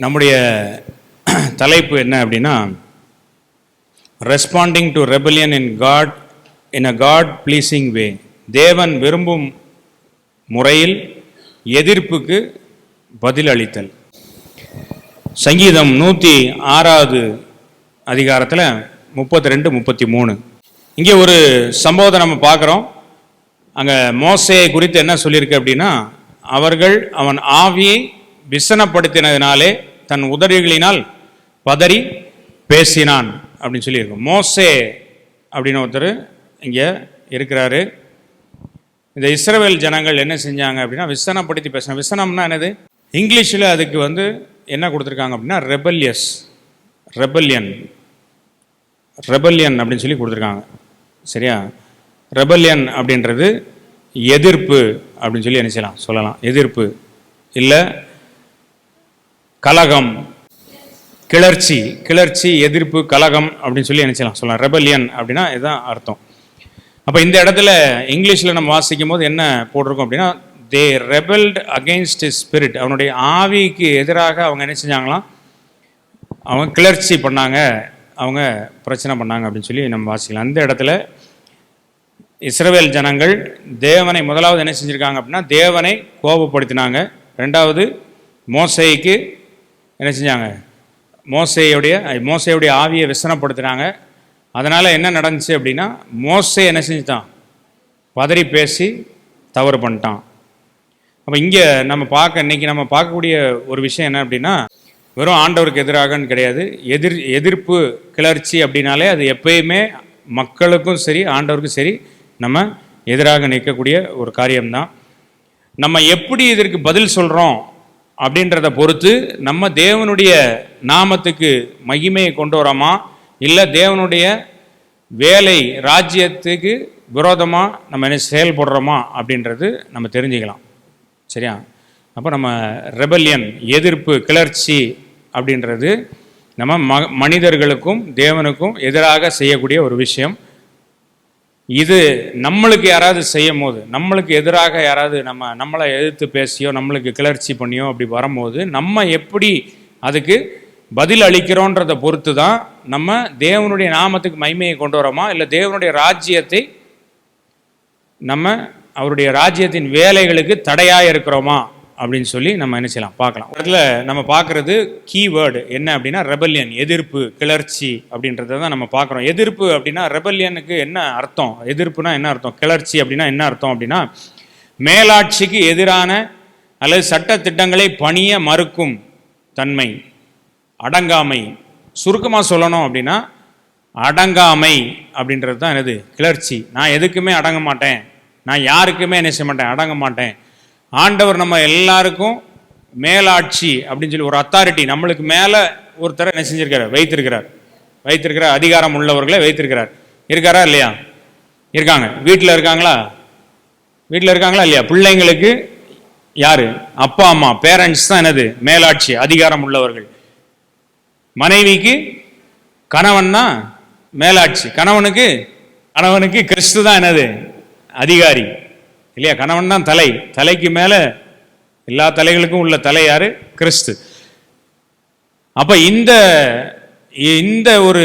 நம்முடைய தலைப்பு என்ன அப்படின்னா, responding to rebellion in a God pleasing way. தேவன் விரும்பும் முறையில் எதிர்ப்புக்கு பதில் அளித்தல். சங்கீதம் 106வது அதிகாரத்தில் 32-33 இங்கே ஒரு சம்பவத்தை நம்ம பார்க்குறோம். அங்கே மோசேயை குறித்து என்ன சொல்லியிருக்கு அப்படின்னா, அவன் ஆவியை விசனப்படுத்தினதினாலே தன் உதடுகளினால் பதறி பேசினான் அப்படின்னு சொல்லியிருக்கோம். மோசே அப்படின்னு ஒருத்தர் இங்கே இருக்கிறாரு. இந்த இஸ்ரவேல் ஜனங்கள் என்ன செஞ்சாங்க அப்படின்னா, விசனப்படுத்தி பேசினாங்க. விசனம்னா என்னது? இங்கிலீஷில் அதுக்கு என்ன கொடுத்துருக்காங்க அப்படின்னா, ரெபல்லியன் அப்படின்னு சொல்லி கொடுத்துருக்காங்க. சரியா? ரெபல்லியன் அப்படின்றது எதிர்ப்பு அப்படின்னு சொல்லி என்ன சொல்லலாம். எதிர்ப்பு இல்லை கலகம், கிளர்ச்சி, எதிர்ப்பு, கலகம் அப்படின்னு சொல்லி என்ன சொல்லலாம். ரெபல்லியன் அப்படின்னா இதுதான் அர்த்தம். அப்போ இந்த இடத்துல இங்கிலீஷில் நம்ம வாசிக்கும் போது என்ன போட்டிருக்கோம் அப்படின்னா, தே ரெபல்ட் அகெயின்ஸ்ட் ஹிஸ் ஸ்பிரிட். அவனுடைய ஆவிக்கு எதிராக அவங்க என்ன செஞ்சாங்களாம், அவங்க கிளர்ச்சி பண்ணாங்க, அவங்க பிரச்சனை பண்ணாங்க அப்படின்னு சொல்லி நம்ம வாசிக்கலாம். அந்த இடத்துல இஸ்ரவேல் ஜனங்கள் தேவனை முதலாவது என்ன செஞ்சுருக்காங்க அப்படின்னா, தேவனை கோபப்படுத்தினாங்க. ரெண்டாவது மோசேக்கு என்ன செஞ்சாங்க, மோசேயுடைய ஆவியை விசனப்படுத்தினாங்க. அதனால் என்ன நடந்துச்சு அப்படின்னா, மோசே என்ன செஞ்சுட்டான், பதறி பேசி தவறு பண்ணிட்டான். அப்போ இங்கே இன்னைக்கு நம்ம பார்க்கக்கூடிய ஒரு விஷயம் என்ன அப்படின்னா, வெறும் ஆண்டவருக்கு எதிராகன்னு கிடையாது. எதிர்ப்பு கிளர்ச்சி அப்படின்னாலே அது எப்பயுமே மக்களுக்கும் சரி ஆண்டவருக்கும் சரி நம்ம எதிராக நிற்கக்கூடிய ஒரு காரியம்தான். நம்ம எப்படி இதற்கு பதில் சொல்கிறோம் அப்படின்றத பொறுத்து நம்ம தேவனுடைய நாமத்துக்கு மகிமையை கொண்டு வரோமா, இல்லை தேவனுடைய வேலை ராஜ்யத்துக்கு விரோதமாக நம்ம என்ன செயல்படுறோமா அப்படின்றது நம்ம தெரிஞ்சுக்கலாம். சரியா? அப்போ நம்ம ரெபல்லியன், எதிர்ப்பு, கிளர்ச்சி அப்படின்றது நம்ம மனிதர்களுக்கும் தேவனுக்கும் எதிராக செய்யக்கூடிய ஒரு விஷயம். இது நம்மளுக்கு யாராவது செய்யும் போது, நம்மளுக்கு எதிராக யாராவது நம்மளை எதிர்த்து பேசியோ நம்மளுக்கு கிளர்ச்சி பண்ணியோ அப்படி வரும்போது நம்ம எப்படி அதுக்கு பதில் அளிக்கிறோன்றதை பொறுத்து தான் நம்ம தேவனுடைய நாமத்துக்கு மகிமையை கொண்டு வரோமா, இல்லை தேவனுடைய ராஜ்யத்தை நம்ம அவருடைய ராஜ்யத்தின் வேலைகளுக்கு தடையாக இருக்கிறோமா அப்படின்னு சொல்லி நம்ம என்ன செய்யலாம் பார்க்கலாம். இடத்துல நம்ம பார்க்குறது கீவேர்டு என்ன அப்படின்னா, ரெபல்லியன், எதிர்ப்பு, கிளர்ச்சி அப்படின்றத தான் நம்ம பார்க்குறோம். எதிர்ப்பு அப்படின்னா ரெபல்லியனுக்கு என்ன அர்த்தம், எதிர்ப்புனா என்ன அர்த்தம், கிளர்ச்சி அப்படின்னா என்ன அர்த்தம் அப்படின்னா, மேலாட்சிக்கு எதிரான அல்லது சட்ட திட்டங்களை பணிய மறுக்கும் தன்மை, அடங்காமை. சுருக்கமாக சொல்லணும் அப்படின்னா அடங்காமை அப்படின்றது தான் என்னது, கிளர்ச்சி. நான் எதுக்குமே அடங்க மாட்டேன், நான் யாருக்குமே என்ன செய்ய மாட்டேன், அடங்க மாட்டேன். ஆண்டவர் நம்ம எல்லாருக்கும் மேலாட்சி அப்படின்னு சொல்லி ஒரு அத்தாரிட்டி நம்மளுக்கு மேலே ஒருத்தரை என்ன செஞ்சிருக்கிறார், வைத்திருக்கிறார். அதிகாரம் உள்ளவர்களை வைத்திருக்கிறார். இருக்காரா இல்லையா? இருக்காங்க. வீட்டில் இருக்காங்களா இல்லையா? பிள்ளைங்களுக்கு யாரு? அப்பா அம்மா, பேரண்ட்ஸ் தான் என்னது, மேலாட்சி, அதிகாரம் உள்ளவர்கள். மனைவிக்கு கணவன் தான் மேலாட்சி. கணவனுக்கு கிறிஸ்து தான் என்னது, அதிகாரி இல்லையா? கணவன் தான் தலைக்கு மேலே எல்லா தலைகளுக்கும் உள்ள தலை யாரு? கிறிஸ்து. அப்ப இந்த ஒரு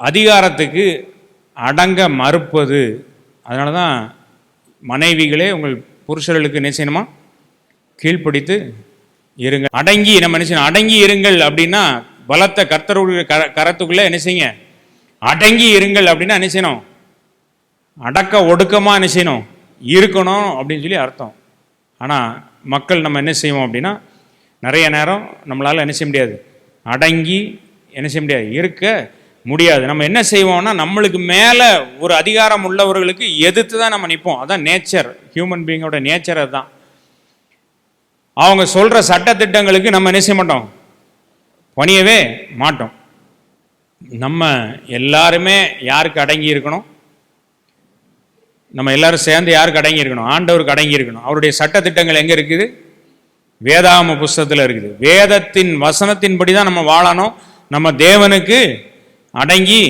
அதிகாரத்துக்கு அடங்க மறுப்பது. அதனால தான் மனைவிகளே உங்கள் புருஷர்களுக்கு என்ன செய்யணுமா, கீழ்ப்படித்து இருங்க. அடங்கி இருங்கள் அப்படின்னா, பலத்த கர்த்தருடைய கரத்துக்குள்ள என்ன செய்யுங்க, அடங்கி இருங்கள் அப்படின்னா என்ன செய்யணும், அடக்க ஒடுக்கமா என்ன செய்யணும், இருக்கணும் அப்படின்னு சொல்லி அர்த்தம். ஆனால் மக்கள் நம்ம என்ன செய்வோம் அப்படின்னா, நிறைய நேரம் நம்மளால் என்ன செய்ய முடியாது, அடங்கி என்ன செய்ய முடியாது, இருக்க முடியாது. நம்ம என்ன செய்வோம்னா, நம்மளுக்கு மேலே ஒரு அதிகாரம் உள்ளவர்களுக்கு எதிர்த்து தான் நம்ம நிற்போம். அதான் நேச்சர், ஹியூமன் பீயிங்கோட நேச்சர். அதுதான். அவங்க சொல்கிற சட்டத்திட்டங்களுக்கு நம்ம என்ன செய்ய மாட்டோம், பணியவே மாட்டோம். நம்ம எல்லாருமே யாருக்கு அடங்கி இருக்கணும், நம்ம எல்லாரும் சேர்ந்து யாருக்கு அடங்கி இருக்கணும், ஆண்டவருக்கு அடங்கி இருக்கணும். அவருடைய சட்டத்திட்டங்கள் எங்கே இருக்குது, வேதாகம புஸ்தகத்தில் இருக்குது. வேதத்தின் வசனத்தின்படி தான் நம்ம வாழணும். நம்ம தேவனுக்கு அடங்கி,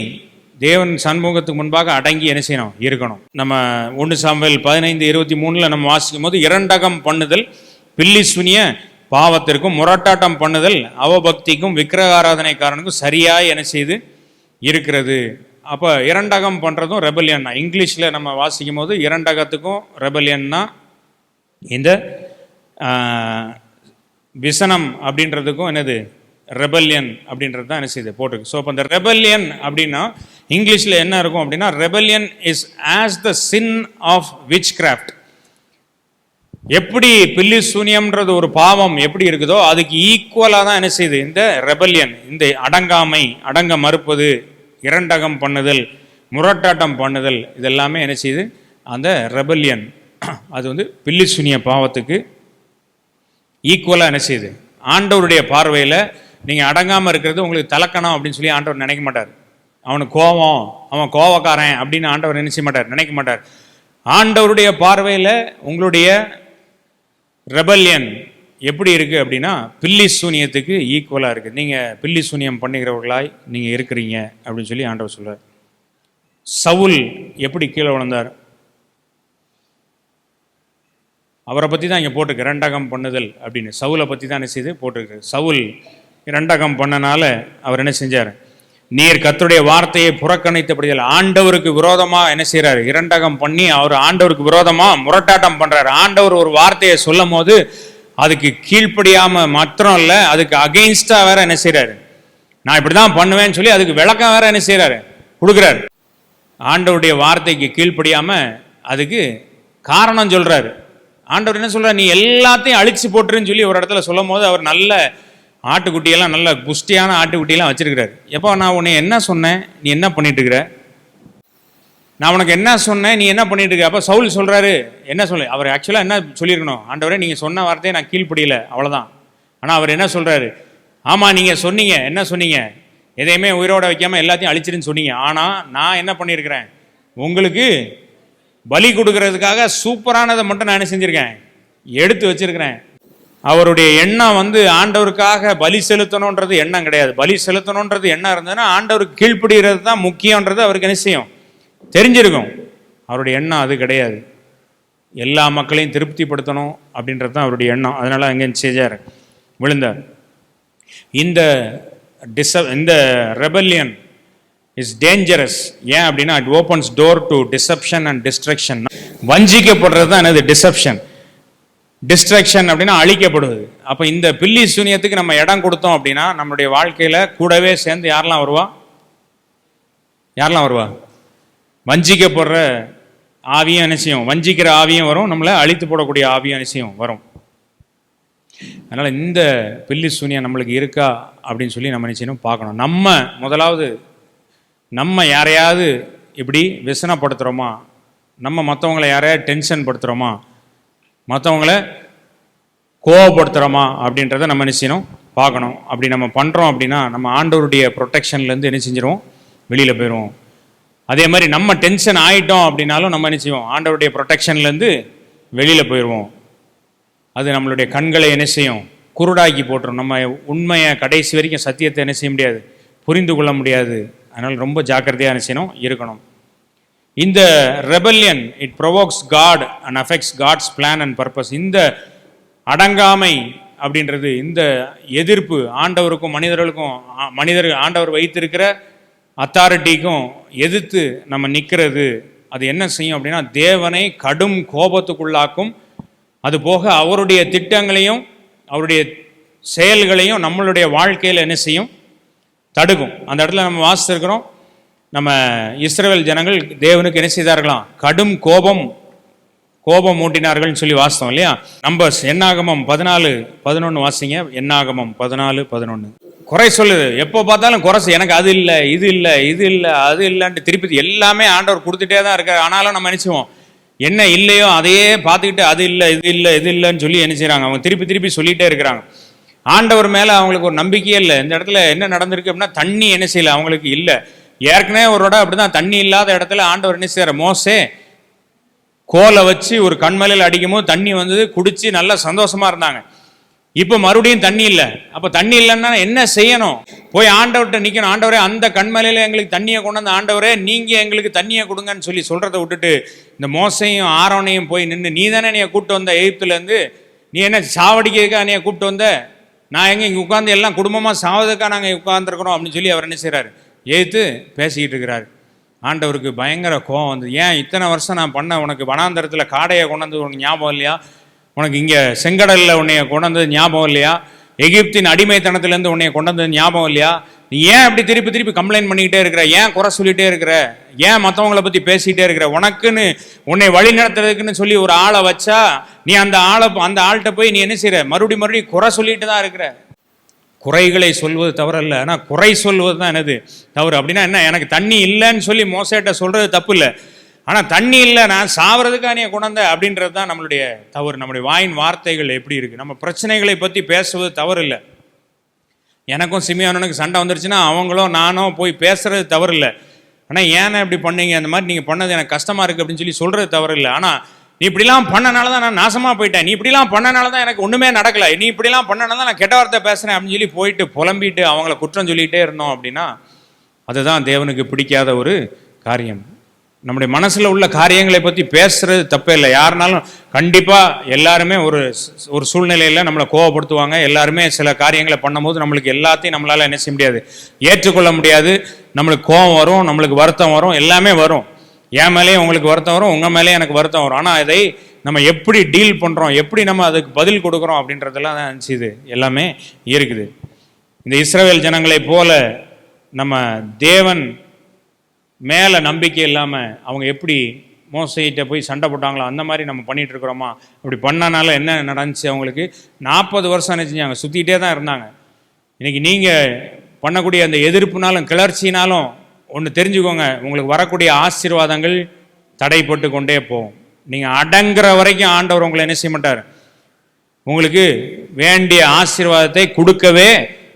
தேவன் சண்முகத்துக்கு முன்பாக அடங்கி என்ன செய்யணும், இருக்கணும். நம்ம 1 சாமுவேல் 15:23 நம்ம வாசிக்கும் போது, இரண்டகம் பண்ணுதல், பில்லி சுனிய பாவத்திற்கும் முரட்டாட்டம் பண்ணுதல் அவபக்திக்கும் விக்கிரகாராதனைக்காரனுக்கும் சரியாய் என்ன செய்து இருக்கிறது. அப்போ இரண்டகம் பண்ணுறதும் ரெபல்யன் தான். இங்கிலீஷில் நம்ம வாசிக்கும் போது இரண்டகத்துக்கும் ரெபல்யன்னா இந்த விசனம் அப்படின்றதுக்கும் என்னது ரெபல்யன் அப்படின்றது தான் என்ன செய்யுது போட்டிருக்கு. ஸோ இப்போ இந்த ரெபல்யன் அப்படின்னா இங்கிலீஷில் என்ன இருக்கும் அப்படின்னா rebellion is as the sin of witchcraft. எப்படி பில்லி சூனியம்ன்றது ஒரு பாவம் எப்படி இருக்குதோ அதுக்கு ஈக்குவலாக தான் என்ன செய்யுது இந்த ரெபல்யன். இந்த அடங்காமை, அடங்க மறுப்பது, இரண்டகம் பண்ணுதல், முரட்டாட்டம் பண்ணுதல், இதெல்லாமே என்ன செய்யுது அந்த ரெபல்யன். அது வந்து பில்லி சூனிய பாவத்துக்கு ஈக்குவலாக என்ன செய்யுது. ஆண்டவருடைய பார்வையில் நீங்கள் அடங்காமல் இருக்கிறது உங்களுக்கு தலக்கணம் அப்படின்னு சொல்லி ஆண்டவர் நினைக்க மாட்டார். அவனுக்கு கோபம், அவன் கோவக்காரன் அப்படின்னு ஆண்டவர் நினைச்ச மாட்டார், நினைக்க மாட்டார். ஆண்டவருடைய பார்வையில் உங்களுடைய ரெபல்யன் எப்படி இருக்குது அப்படின்னா பில்லி சூனியத்துக்கு ஈக்குவலாக இருக்குது. நீங்கள் பில்லி சூனியம் பண்ணுகிறவர்களாய் நீங்கள் இருக்கிறீங்க அப்படின்னு சொல்லி ஆண்டவர் சொல்கிறார். சவுல் எப்படி கீழே விழுந்தார், அவரை பற்றி தான் இங்கே போட்டிருக்கு இரண்டகம் பண்ணுதல் அப்படின்னு. சவுலை பற்றி தான் என்ன செய்து போட்டிருக்கு. சவுல் இரண்டகம் பண்ணனால அவர் என்ன செஞ்சார், நீர் கர்த்தருடைய வார்த்தையை புறக்கணித்தபடியால் ஆண்டவருக்கு விரோதமாக என்ன செய்கிறார், இரண்டகம் பண்ணி அவர் ஆண்டவருக்கு விரோதமாக முரட்டாட்டம் பண்ணுறாரு. ஆண்டவர் ஒரு வார்த்தையை சொல்லும் போது அதுக்கு கீழ்ப்படியாமல் மாத்திரம் இல்லை, அதுக்கு அகெயின்ஸ்டாக வேற என்ன செய்கிறாரு, நான் இப்படி தான் பண்ணுவேன்னு சொல்லி அதுக்கு விளக்கம் வேற என்ன செய்கிறாரு, கொடுக்குறாரு. ஆண்டவருடைய வார்த்தைக்கு கீழ்ப்படியாமல் அதுக்கு காரணம் சொல்கிறாரு. ஆண்டவர் என்ன சொல்கிறார், நீ எல்லாத்தையும் அழிச்சு போட்டுருன்னு சொல்லி ஒரு இடத்துல சொல்லும் போது அவர் நல்ல ஆட்டுக்குட்டியெல்லாம் நல்ல புஷ்டியான ஆட்டுக்குட்டியெல்லாம் வச்சிருக்கிறாரு. எப்போ நான் உன்னை என்ன சொன்னேன், நீ என்ன பண்ணிட்டு இருக்கிற, நான் உனக்கு என்ன சொன்னேன், நீ என்ன பண்ணிட்டு இருக்க. அப்போ சவுல் சொல்கிறாரு, என்ன சொல்ல, அவர் ஆக்சுவலாக என்ன சொல்லியிருக்கணும், ஆண்டவரே நீங்கள் சொன்ன வார்த்தையை நான் கீழ்ப்படியல, அவ்வளோதான். ஆனால் அவர் என்ன சொல்கிறாரு, ஆமாம் நீங்கள் சொன்னீங்க, என்ன சொன்னீங்க, எதையுமே உயிரோட வைக்காமல் எல்லாத்தையும் அழிச்சிருன்னு சொன்னீங்க. ஆனால் நான் என்ன பண்ணியிருக்கிறேன், உங்களுக்கு பலி கொடுக்கறதுக்காக சூப்பரானதை மட்டும் நான் என்ன செஞ்சுருக்கேன், எடுத்து வச்சிருக்கிறேன். அவருடைய எண்ணம் வந்து ஆண்டவருக்காக பலி செலுத்தணுன்றது எண்ணம் கிடையாது. பலி செலுத்தணுன்றது எண்ணம் இருந்ததுன்னா ஆண்டவருக்கு கீழ்ப்படுகிறது தான் முக்கியன்றது அவருக்கு என்ன செய்யும், தெரிஞ்சிருக்கும். அவருடைய எண்ணம் அது கிடையாது. எல்லா மக்களையும் திருப்திப்படுத்தணும் அப்படின்றது தான் அவருடைய எண்ணம். அதனால அங்கே செஞ்சார், விழுந்தார். இந்த ரெபல்லியன் இஸ் டேஞ்சரஸ். ஏன் அப்படின்னா it opens door to deception and destruction. வஞ்சிக்கப்படுறது தான் என்னது டிசப்ஷன், டிஸ்ட்ராக்ஷன் அப்படின்னா அழிக்கப்படுவது. அப்போ இந்த பில்லி சூனியத்துக்கு நம்ம இடம் கொடுத்தோம் அப்படின்னா நம்மளுடைய வாழ்க்கையில் கூடவே சேர்ந்து யாரெல்லாம் வருவா, யாரெல்லாம் வருவா, வஞ்சிக்கப்படுற ஆவியும் நிச்சயம், வஞ்சிக்கிற ஆவியும் வரும், நம்மளை அழித்து போடக்கூடிய ஆவியும் நிச்சயம் வரும். அதனால் இந்த பில்லி சூனியம் நம்மளுக்கு இருக்கா அப்படின்னு சொல்லி நம்ம நிச்சயம் பார்க்கணும். நம்ம முதலாவது நம்ம யாரையாவது இப்படி விசனப்படுத்துகிறோமா, நம்ம மற்றவங்களை யாரையாவது டென்ஷன் படுத்துகிறோமா, மற்றவங்கள கோவப்படுத்துகிறோமா அப்படின்றத நம்ம என்ன செய்யணும் பார்க்கணும். அப்படி நம்ம பண்ணுறோம் அப்படின்னா நம்ம ஆண்டவருடைய ப்ரொடெக்ஷன்லேருந்து என்ன செஞ்சிருவோம், வெளியில் போயிடுவோம். அதே மாதிரி நம்ம டென்ஷன் ஆகிட்டோம் அப்படின்னாலும் நம்ம என்ன செய்வோம், ஆண்டவருடைய ப்ரொடெக்ஷன்லேருந்து வெளியில் போயிடுவோம். அது நம்மளுடைய கண்களை என்ன செய்யும், குருடாக்கி போட்டுரும். நம்ம உண்மையை கடைசி வரைக்கும் சத்தியத்தை என்ன செய்ய முடியாது, புரிந்து கொள்ள முடியாது. அதனால் ரொம்ப ஜாக்கிரதையாக என்ன செய்யணும், இருக்கணும். இந்த rebellion it provokes God and affects God's plan and purpose. இந்த அடங்காமை அப்படின்றது, இந்த எதிர்ப்பு ஆண்டவருக்கும் மனிதர்களுக்கும், ஆண்டவர் வைத்திருக்கிற அத்தாரிட்டிக்கும் எதிர்த்து நம்ம நிற்கிறது, அது என்ன செய்யும் அப்படின்னா தேவனை கடும் கோபத்துக்குள்ளாக்கும். அது போக அவருடைய திட்டங்களையும் அவருடைய செயல்களையும் நம்மளுடைய வாழ்க்கையில் என்ன செய்யும், தடுக்கும். அந்த இடத்துல நம்ம வாசித்திருக்கிறோம், நம்ம இஸ்ரவேல் ஜனங்கள் தேவனுக்கு என்ன செய்தார்களாம், கடும் கோபம் மூட்டினார்கள்னு சொல்லி வாசித்தோம் இல்லையா. நம்பர்ஸ் என்னாகமம் 14:11 வாசிங்க. என்னாகமம் 14:11. குறை சொல்லுது, எப்போ பார்த்தாலும் குறை, எனக்கு அது இல்லை, இது இல்லை, இது இல்லை, அது இல்லைன்ட்டு திருப்பி எல்லாமே ஆண்டவர் கொடுத்துட்டே தான் இருக்கார். ஆனாலும் நம்ம நினைச்சுவோம் என்ன இல்லையோ அதையே பார்த்துக்கிட்டு அது இல்லை, இது இல்லை, இது இல்லைன்னு சொல்லி என்ன செய்கிறாங்க, அவங்க திருப்பி சொல்லிகிட்டே இருக்கிறாங்க. ஆண்டவர் மேலே அவங்களுக்கு ஒரு நம்பிக்கையே இல்லை. இந்த இடத்துல என்ன நடந்திருக்கு அப்படின்னா தண்ணி என்ன செய்யலை, அவங்களுக்கு இல்லை. ஏற்கனவே ஒரு இடம் அப்படிதான், தண்ணி இல்லாத இடத்துல ஆண்டவர் என்ன செய்யற, மோசே கோலை வச்சு ஒரு கண்மலையில் அடிக்கும் போது தண்ணி வந்தது, குடிச்சு நல்லா சந்தோஷமா இருந்தாங்க. இப்போ மறுபடியும் தண்ணி இல்லை. அப்போ தண்ணி இல்லைன்னா என்ன செய்யணும், போய் ஆண்டவர்கிட்ட நிற்கணும். ஆண்டவரே அந்த கண்மலையில் எங்களுக்கு தண்ணியை கொண்டு வந்து, ஆண்டவரே நீங்கள் எங்களுக்கு தண்ணியை கொடுங்கன்னு சொல்லி சொல்கிறத விட்டுட்டு இந்த மோசையும் ஆரோனையும் போய் நின்று, நீ தானே நீ கூப்பிட்டு வந்த எகிப்துலேருந்து, நீ என்ன சாவடிக்கிறதுக்கா நீ கூப்பிட்டு வந்த? நான் எங்கே இங்கே உட்காந்து எல்லாம் குடும்பமாக சாவதுக்கா நாங்கள் உட்காந்துருக்குறோம் அப்படின்னு சொல்லி அவர் என்ன செய்கிறாரு, ஏற்று பேசிக்கிட்டு இருக்கிறாரு. ஆண்டவருக்கு பயங்கர கோவம் வந்து, ஏன் இத்தனை வருஷம் நான் பண்ண உனக்கு வனாந்தரத்தில் காடையை கொண்டாந்து உனக்கு ஞாபகம் இல்லையா? உனக்கு இங்கே செங்கடலில் உன்னைய கொண்டாந்தது ஞாபகம் இல்லையா? எகிப்தின் அடிமைத்தனத்திலேருந்து உன்னைய கொண்டாந்தது ஞாபகம் இல்லையா? நீ ஏன் அப்படி திருப்பி திருப்பி கம்ப்ளைண்ட் பண்ணிக்கிட்டே இருக்கிற? ஏன் குறை சொல்லிகிட்டே இருக்கிற? ஏன் மற்றவங்களை பற்றி பேசிக்கிட்டே இருக்கிற? உனக்குன்னு உன்னை வழி நடத்துறதுக்குன்னு சொல்லி ஒரு ஆளை வச்சா நீ அந்த ஆள்கிட்ட போய் நீ என்ன செய்கிற? மறுபடியும் குறை சொல்லிட்டு தான் இருக்கிற. குறைகளை சொல்வது தவறல்ல, ஆனால் குறை சொல்வது தான் என்னது தவறு. அப்படின்னா என்ன? எனக்கு தண்ணி இல்லைன்னு சொல்லி மோசேட்ட சொல்கிறது தப்பு இல்லை, ஆனால் தண்ணி இல்லை நான் சாவறதுக்காக நீ கொண்டாந்த அப்படின்றது தான் நம்மளுடைய தவறு. நம்முடைய வாயின் வார்த்தைகள் எப்படி இருக்குது? நம்ம பிரச்சனைகளை பற்றி பேசுவது தவறு இல்லை. எனக்கும் சிமியோனுக்கு சண்டை வந்துருச்சுன்னா அவங்களும் நானும் போய் பேசுறது தவறு இல்லை. ஆனால் ஏன்னா இப்படி பண்ணீங்க, அந்த மாதிரி நீங்கள் பண்ணது எனக்கு கஷ்டமாக இருக்குது அப்படின்னு சொல்லி சொல்கிறது தவறு இல்லை. ஆனால் நீ இப்படிலாம் பண்ணனால தான் நான் நாசமாக போயிட்டேன், நீ இப்படிலாம் பண்ணனால தான் எனக்கு ஒன்றுமே நடக்கலை, நீ இப்படிலாம் பண்ணனால தான் நான் கெட்ட வார்த்தை பேசுகிறேன் அப்படின்னு சொல்லி போயிட்டு புலம்பிட்டு அவங்கள குற்றம் சொல்லிகிட்டே இருந்தோம் அப்படின்னா அதுதான் தேவனுக்கு பிடிக்காத ஒரு காரியம். நம்முடைய மனசில் உள்ள காரியங்களை பற்றி பேசுறது தப்பே இல்லை. யாருனாலும் கண்டிப்பாக எல்லாருமே ஒரு சூழ்நிலையில் நம்மளை கோவப்படுத்துவாங்க. எல்லாருமே சில காரியங்களை பண்ணும்போது நம்மளுக்கு எல்லாத்தையும் நம்மளால் என்ன செய்ய முடியாது, ஏற்றுக்கொள்ள முடியாது. நம்மளுக்கு கோவம் வரும், நம்மளுக்கு வருத்தம் வரும், எல்லாமே வரும். என் மேலேயும் உங்களுக்கு வருத்தம் வரும், உங்கள் மேலேயும் எனக்கு வருத்தம் வரும். ஆனால் இதை நம்ம எப்படி டீல் பண்ணுறோம், எப்படி நம்ம அதுக்கு பதில் கொடுக்குறோம் அப்படின்றதெல்லாம் தான் இது எல்லாமே இருக்குது. இந்த இஸ்ரவேல் ஜனங்களை போல நம்ம தேவன் மேலே நம்பிக்கை இல்லாமல் அவங்க எப்படி மோசையிட்ட போய் சண்டை போட்டாங்களோ அந்த மாதிரி நம்ம பண்ணிகிட்டு இருக்கிறோமா? அப்படி பண்ணனால என்ன நடந்துச்சு? அவங்களுக்கு 40 வருஷம் என்ன செஞ்சாங்க? சுற்றிக்கிட்டே தான் இருந்தாங்க. இன்றைக்கி நீங்கள் பண்ணக்கூடிய அந்த எதிர்ப்புனாலும் கிளர்ச்சினாலும் ஒன்று தெரிஞ்சுக்கோங்க, உங்களுக்கு வரக்கூடிய ஆசீர்வாதங்கள் தடைப்பட்டு கொண்டே போகும். நீங்கள் அடங்குற வரைக்கும் ஆண்டவர் உங்களை என்ன செய்ய மாட்டார், உங்களுக்கு வேண்டிய ஆசீர்வாதத்தை கொடுக்கவே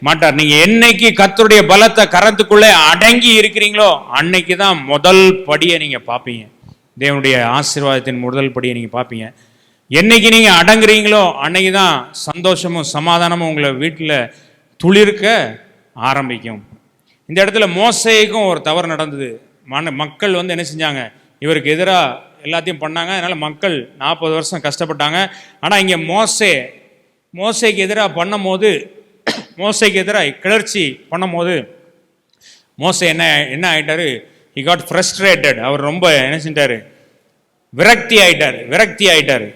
மாட்டார். நீங்க என்னைக்கு கர்த்தருடைய பலத்தை கரத்துக்குள்ளே அடங்கி இருக்கிறீங்களோ அன்னைக்கு தான் முதல் படியை நீங்க பார்ப்பீங்க, தேவனுடைய ஆசீர்வாதத்தின் முதல் படியை நீங்க பார்ப்பீங்க. என்னைக்கு நீங்க அடங்குறீங்களோ அன்னைக்கு தான் சந்தோஷமும் சமாதானமும் உங்களை வீட்டில் துளிர்க்க ஆரம்பிக்கும். இந்த இடத்துல மோசேக்கும் ஒரு தவறு நடந்தது. மக்கள் வந்து என்ன செஞ்சாங்க, இவருக்கு எதிராக எல்லாத்தையும் பண்ணாங்க. அதனால மக்கள் 40 வருஷம் கஷ்டப்பட்டாங்க. ஆனால் இங்கே மோசேக்கு எதிராக பண்ணும்போது, மோசேக்கு எதிராக கிளர்ச்சி பண்ணும்போது மோசே என்ன ஆயிட்டாரு, he got frustrated. அவர் ரொம்ப என்ன செஞ்சாரு, விரக்தி ஆயிட்டாரு.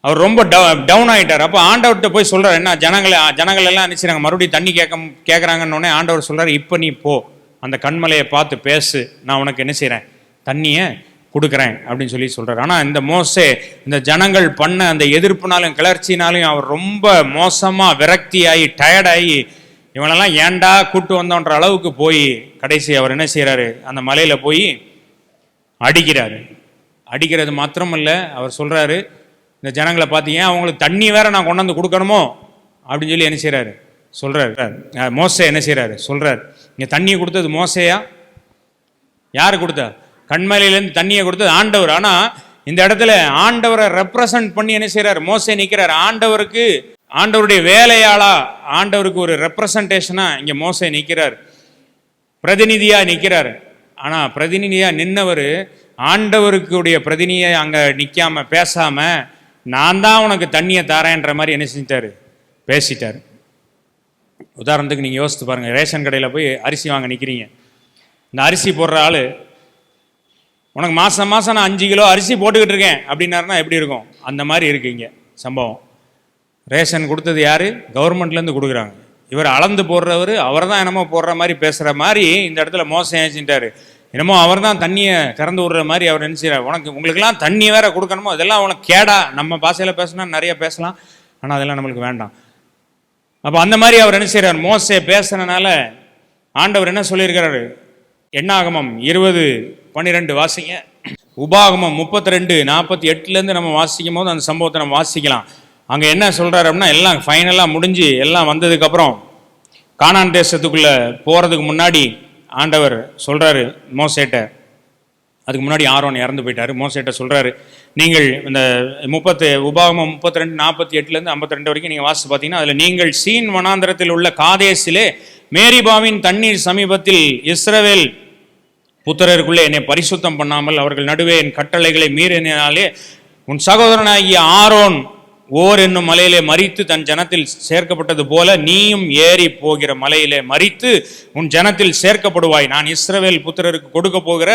அவர் ரொம்ப டவுன் ஆயிட்டார். அப்போ ஆண்டவர்கிட்ட போய் சொல்றாரு, என்ன ஜனங்கள் எல்லாம் நினைச்சாங்க மறுபடியும் தண்ணி கேட்கறாங்கன்னு ஆண்டவர் சொல்றாரு, இப்போ நீ போ, அந்த கண்மலையை பார்த்து பேசு, நான் உனக்கு என்ன செய்யறேன், தண்ணியை கொடுக்குறேன் அப்படின்னு சொல்லி சொல்றாரு. ஆனால் இந்த மோசே இந்த ஜனங்கள் பண்ண அந்த எதிர்ப்புனாலும் கிளர்ச்சினாலும் அவர் ரொம்ப மோசமா விரக்தியாகி டயர்டாகி இவங்களெல்லாம் ஏண்டா கூட்டு வந்தோன்ற அளவுக்கு போய் கடைசி அவர் என்ன செய்யறாரு, அந்த மலையில போய் அடிக்கிறது மாத்திரம் இல்லை, அவர் சொல்றாரு இந்த ஜனங்களை பார்த்தீங்க அவங்களுக்கு தண்ணி வேற நான் கொண்டு வந்து கொடுக்கணுமோ அப்படின்னு சொல்லி என்ன செய்யறாரு சொல்றாரு. மோசே என்ன செய்யறாரு சொல்றாரு, இங்க தண்ணியை கொடுத்தது மோசேயா, யாரு கொடுத்தா? கண்மலையிலேருந்து தண்ணியை கொடுத்தது ஆண்டவர். ஆனால் இந்த இடத்துல ஆண்டவரை ரெப்ரசன்ட் பண்ணி என்ன செய்யறாரு, மோசே நிற்கிறார். ஆண்டவருடைய வேலையாளா, ஆண்டவருக்கு ஒரு ரெப்ரசன்டேஷனா இங்கே மோசே நிற்கிறார், பிரதிநிதியா நிற்கிறார். ஆனால் பிரதிநிதியா நின்னவர் ஆண்டவருக்குடைய பிரதிநிதியை அங்கே நிற்காம பேசாம நான் தான் உனக்கு தண்ணியை தாரேன்ற மாதிரி என்ன செஞ்சிட்டாரு, பேசிட்டார். உதாரணத்துக்கு நீங்கள் யோசித்து பாருங்க, ரேஷன் கடையில் போய் அரிசி வாங்க நிற்கிறீங்க. இந்த அரிசி போடுற ஆள் உனக்கு மாதம் நான் 5 கிலோ அரிசி போட்டுக்கிட்டு இருக்கேன் அப்படின்னாருன்னா எப்படி இருக்கும்? அந்த மாதிரி இருக்கு இங்கே சம்பவம். ரேஷன் கொடுத்தது யாரு? கவர்மெண்ட்லேருந்து கொடுக்குறாங்க. இவர் அளந்து போடுறவர், அவர் தான் என்னமோ போடுற மாதிரி பேசுகிற மாதிரி இந்த இடத்துல மோசம் ஏச்சிட்டாரு. என்னமோ அவர் தான் தண்ணியை திறந்து விடுற மாதிரி அவர் நினைச்சார். உங்களுக்கெல்லாம் தண்ணி வேற கொடுக்கணுமோ, அதெல்லாம் உனக்கு கேடா. நம்ம பாஷையில் பேசினா நிறைய பேசலாம், ஆனால் அதெல்லாம் நம்மளுக்கு வேண்டாம். அப்போ அந்த மாதிரி அவர் என்ன செய்கிறார், மோசே பேசுறதுனால ஆண்டவர் என்ன சொல்லியிருக்கிறாரு, எண்ணாகமம் 20:12 வாசிங்க. உபாகமம் 32:48 நம்ம வாசிக்கும் போது அந்த சம்பவத்தை நம்ம வாசிக்கலாம். அங்கே என்ன சொல்றாரு அப்படின்னா, எல்லாம் ஃபைனலாக முடிஞ்சு எல்லாம் வந்ததுக்கப்புறம் கானான் தேசத்துக்குள்ளே போகிறதுக்கு முன்னாடி ஆண்டவர் சொல்றாரு மோசேட்ட, அதுக்கு முன்னாடி ஆரோன் இறந்து போயிட்டாரு. மோசேட்ட சொல்றாரு, நீங்கள் இந்த உபாகமம் 32:48 வரைக்கும் நீங்கள் வாசித்து பார்த்தீங்கன்னா அதில் நீங்கள் சீன் வனாந்தரத்தில் உள்ள காதேசிலே மேரிபாவின் தண்ணீர் சமீபத்தில் இஸ்ரவேல் புத்திரருக்குள்ளே என்னை பரிசுத்தம் பண்ணாமல் அவர்கள் நடுவே என் கட்டளைகளை மீறினாலே உன் சகோதரனாகிய ஆரோன் ஓர் என்னும் மலையிலே மரித்து தன் ஜனத்தில் சேர்க்கப்பட்டது போல நீயும் ஏறி போகிற மலையிலே மரித்து உன் ஜனத்தில் சேர்க்கப்படுவாய். நான் இஸ்ரவேல் புத்திரருக்கு கொடுக்க போகிற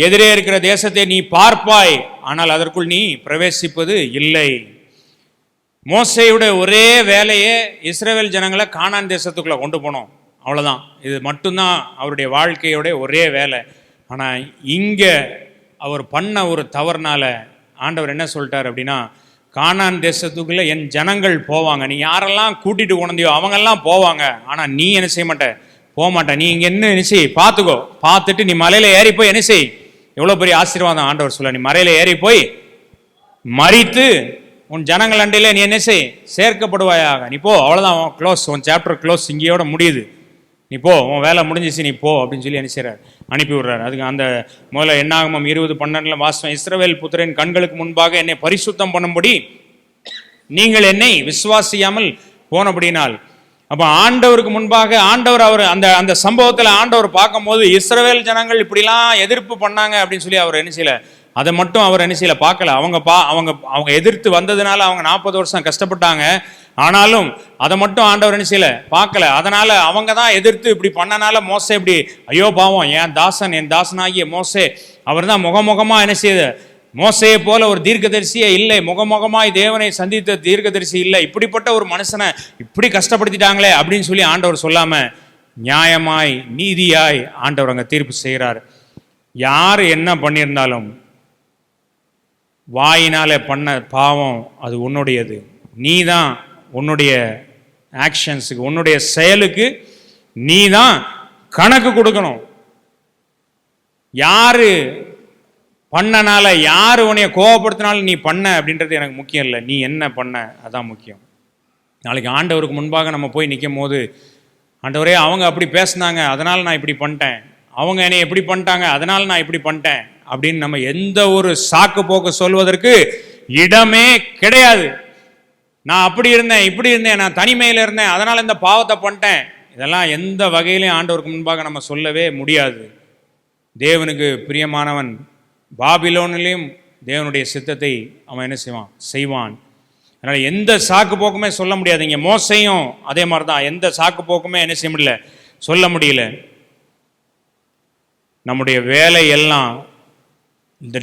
எதிரே இருக்கிற தேசத்தை நீ பார்ப்பாய், ஆனால் அதற்குள் நீ பிரவேசிப்பது இல்லை. மோசேயுடைய ஒரே வேலையே இஸ்ரவேல் ஜனங்களை கானான் தேசத்துக்குள்ள கொண்டு போனோம், அவ்வளவுதான். இது மட்டும்தான் அவருடைய வாழ்க்கையோட ஒரே வேலை. ஆனால் இங்கே அவர் பண்ண ஒரு தவறுனால ஆண்டவர் என்ன சொல்லிட்டார் அப்படின்னா, கானான் தேசத்துக்குள்ள என் ஜனங்கள் போவாங்க, நீ யாரெல்லாம் கூட்டிட்டு கொண்டியோ அவங்கெல்லாம் போவாங்க, ஆனால் நீ என்ன செய்ய மாட்ட, போக மாட்டேன். நீ இங்கே என்ன செய், பார்த்துக்கோ, பார்த்துட்டு நீ மலையில ஏறி போய் என்ன செய். எவ்வளோ பெரிய ஆசீர்வாதம் ஆண்டவர் சொல்ல, நீ மலையில ஏறி போய் மரித்து உன் ஜனங்கள் அண்டையில நீ என்ன செய், சேர்க்கப்படுவாயாக. நீ போ, அவ்வளோதான், க்ளோஸ், உன் சாப்டர் க்ளோஸ், இங்கேயோட முடியுது, நீ போ, உன் வேலை முடிஞ்சிச்சு, நீ போ அப்படின்னு சொல்லி என்ன செய்கிறார், அனுப்பி விடுறாரு. அதுக்கு அந்த முதல்ல என்னாகமம் 20:12 வாசம், இஸ்ரவேல் புத்திரன் கண்களுக்கு முன்பாக என்னை பரிசுத்தம் பண்ணும்படி நீங்கள் என்னை விசுவாசியாமல் போனபடினால். அப்போ ஆண்டவருக்கு முன்பாக ஆண்டவர் அவர் அந்த சம்பவத்தில் ஆண்டவர் பார்க்கும் போது இஸ்ரவேல் ஜனங்கள் இப்படிலாம் எதிர்ப்பு பண்ணாங்க அப்படின்னு சொல்லி அவர் என்ன செய்யல, அதை மட்டும் அவர் என்ன செய்யல, பார்க்கல. அவங்க எதிர்த்து வந்ததுனால அவங்க 40 வருஷம் கஷ்டப்பட்டாங்க. ஆனாலும் அதை மட்டும் ஆண்டவர் என்ன செய்யல, பார்க்கல. அதனால அவங்க தான் எதிர்த்து இப்படி பண்ணனால மோசே இப்படி, ஐயோ பாவம், என் தாசனாகிய மோசே அவர் தான் முகமுகமா என்ன செய்யுது, மோசையை போல ஒரு தீர்க்கதரிசியே இல்லை, முகமுகமாய் தேவனை சந்தித்த தீர்க்கதரிசி இல்லை, இப்படிப்பட்ட ஒரு மனுஷனை இப்படி கஷ்டப்படுத்திட்டாங்களே அப்படின்னு சொல்லி ஆண்டவர் சொல்லாம நியாயமாய் நீதியாய் ஆண்டவர் அங்க தீர்ப்பு செய்கிறார். யார் என்ன பண்ணியிருந்தாலும் வாயினால பண்ண பாவம் அது உன்னுடையது. நீ தான் உன்னுடைய ஆக்ஷன்ஸுக்கு, உன்னுடைய செயலுக்கு நீ தான் கணக்கு கொடுக்கணும். யாரு பண்ணனால, யாரு உன்னைய கோவப்படுத்தினாலும் நீ பண்ண அப்படின்றது எனக்கு முக்கியம் இல்லை, நீ என்ன பண்ண அதான் முக்கியம். நாளைக்கு ஆண்டவருக்கு முன்பாக நம்ம போய் நிற்கும் போது, ஆண்டவரே அவங்க அப்படி பேசினாங்க அதனால நான் இப்படி பண்ணிட்டேன், அவங்க என்னை எப்படி பண்ணிட்டாங்க அதனால நான் இப்படி பண்ணிட்டேன் அப்படின்னு நம்ம எந்த ஒரு சாக்கு போக்கு சொல்வதற்கு இடமே கிடையாது. நான் அப்படி இருந்தேன், இப்படி இருந்தேன், நான் தனிமையில் இருந்தேன் அதனால இந்த பாவத்தை பண்ணிட்டேன், இதெல்லாம் எந்த வகையிலையும் ஆண்டவருக்கு முன்பாக நம்ம சொல்லவே முடியாது. தேவனுக்கு பிரியமானவன் பாபிலோனிலையும் தேவனுடைய சித்தத்தை அவன் என்ன செய்வான். அதனால எந்த சாக்கு போக்குமே சொல்ல முடியாது. இங்கே மோசையும் அதே மாதிரி தான், எந்த சாக்கு போக்குமே என்ன செய்ய முடியல, சொல்ல முடியல. நம்முடைய வேலை எல்லாம் இந்த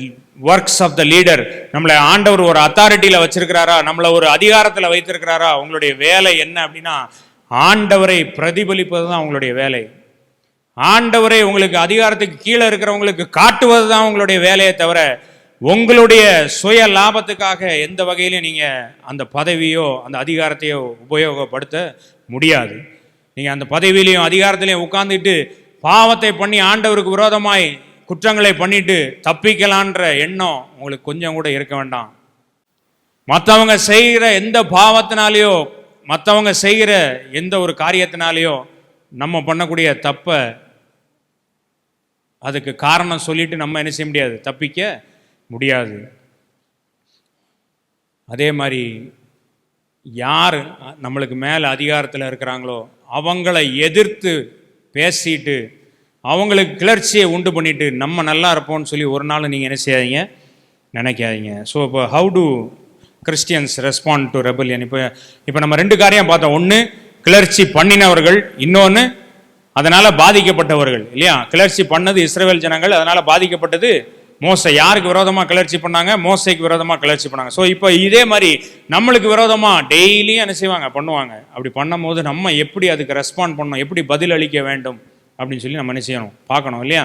ஒர்க்ஸ் ஆஃப் த லீடர், நம்மளை ஆண்டவர் ஒரு அத்தாரிட்டியில் வச்சிருக்கிறாரா, நம்மளை ஒரு அதிகாரத்தில் வைத்திருக்கிறாரா, உங்களுடைய வேலை என்ன அப்படின்னா ஆண்டவரை பிரதிபலிப்பது தான் உங்களுடைய வேலை. ஆண்டவரை உங்களுக்கு அதிகாரத்துக்கு கீழே இருக்கிறவங்களுக்கு காட்டுவது தான் உங்களுடைய வேலையை தவிர உங்களுடைய சுய லாபத்துக்காக எந்த வகையிலும் நீங்கள் அந்த பதவியோ அந்த அதிகாரத்தையோ உபயோகப்படுத்த முடியாது. நீங்கள் அந்த பதவியிலையும் அதிகாரத்திலையும் உட்கார்ந்துட்டு பாவத்தை பண்ணி ஆண்டவருக்கு விரோதமாய் குற்றங்களை பண்ணிட்டு தப்பிக்கலான்ற எண்ணம் உங்களுக்கு கொஞ்சம் கூட இருக்க வேண்டாம். மற்றவங்க செய்கிற எந்த பாவத்தினாலேயோ மற்றவங்க செய்கிற எந்த ஒரு காரியத்தினாலேயோ நம்ம பண்ணக்கூடிய தப்பை அதுக்கு காரணம் சொல்லிட்டு நம்ம என்ன செய்ய முடியாது, தப்பிக்க முடியாது. அதே மாதிரி யார் நம்மளுக்கு மேலே அதிகாரத்தில் இருக்கிறாங்களோ அவங்கள எதிர்த்து பேசிட்டு அவங்களுக்கு கிளர்ச்சியை உண்டு பண்ணிட்டு நம்ம நல்லா இருப்போம்னு சொல்லி ஒரு நாள் நீங்கள் என்ன செய்யாதீங்க, நினைக்காதீங்க. ஸோ இப்போ how to Christians respond to rebellion? இப்போ நம்ம ரெண்டு காரியம் பார்த்தோம். ஒன்று கிளர்ச்சி பண்ணினவர்கள், இன்னொன்று அதனால் பாதிக்கப்பட்டவர்கள் இல்லையா. கிளர்ச்சி பண்ணது இஸ்ரவேல் ஜனங்கள், அதனால் பாதிக்கப்பட்டது மோசை. யாருக்கு விரோதமாக கிளர்ச்சி பண்ணாங்க? மோசைக்கு விரோதமாக கிளர்ச்சி பண்ணாங்க. ஸோ இப்போ இதே மாதிரி நம்மளுக்கு விரோதமாக டெய்லியும் என்ன செய்வாங்க, பண்ணுவாங்க. அப்படி பண்ணும் போது நம்ம எப்படி அதுக்கு ரெஸ்பாண்ட் பண்ணணும், எப்படி பதில் அளிக்க வேண்டும் அப்படின்னு சொல்லி நம்ம என்ன செய்யணும், பார்க்கணும் இல்லையா.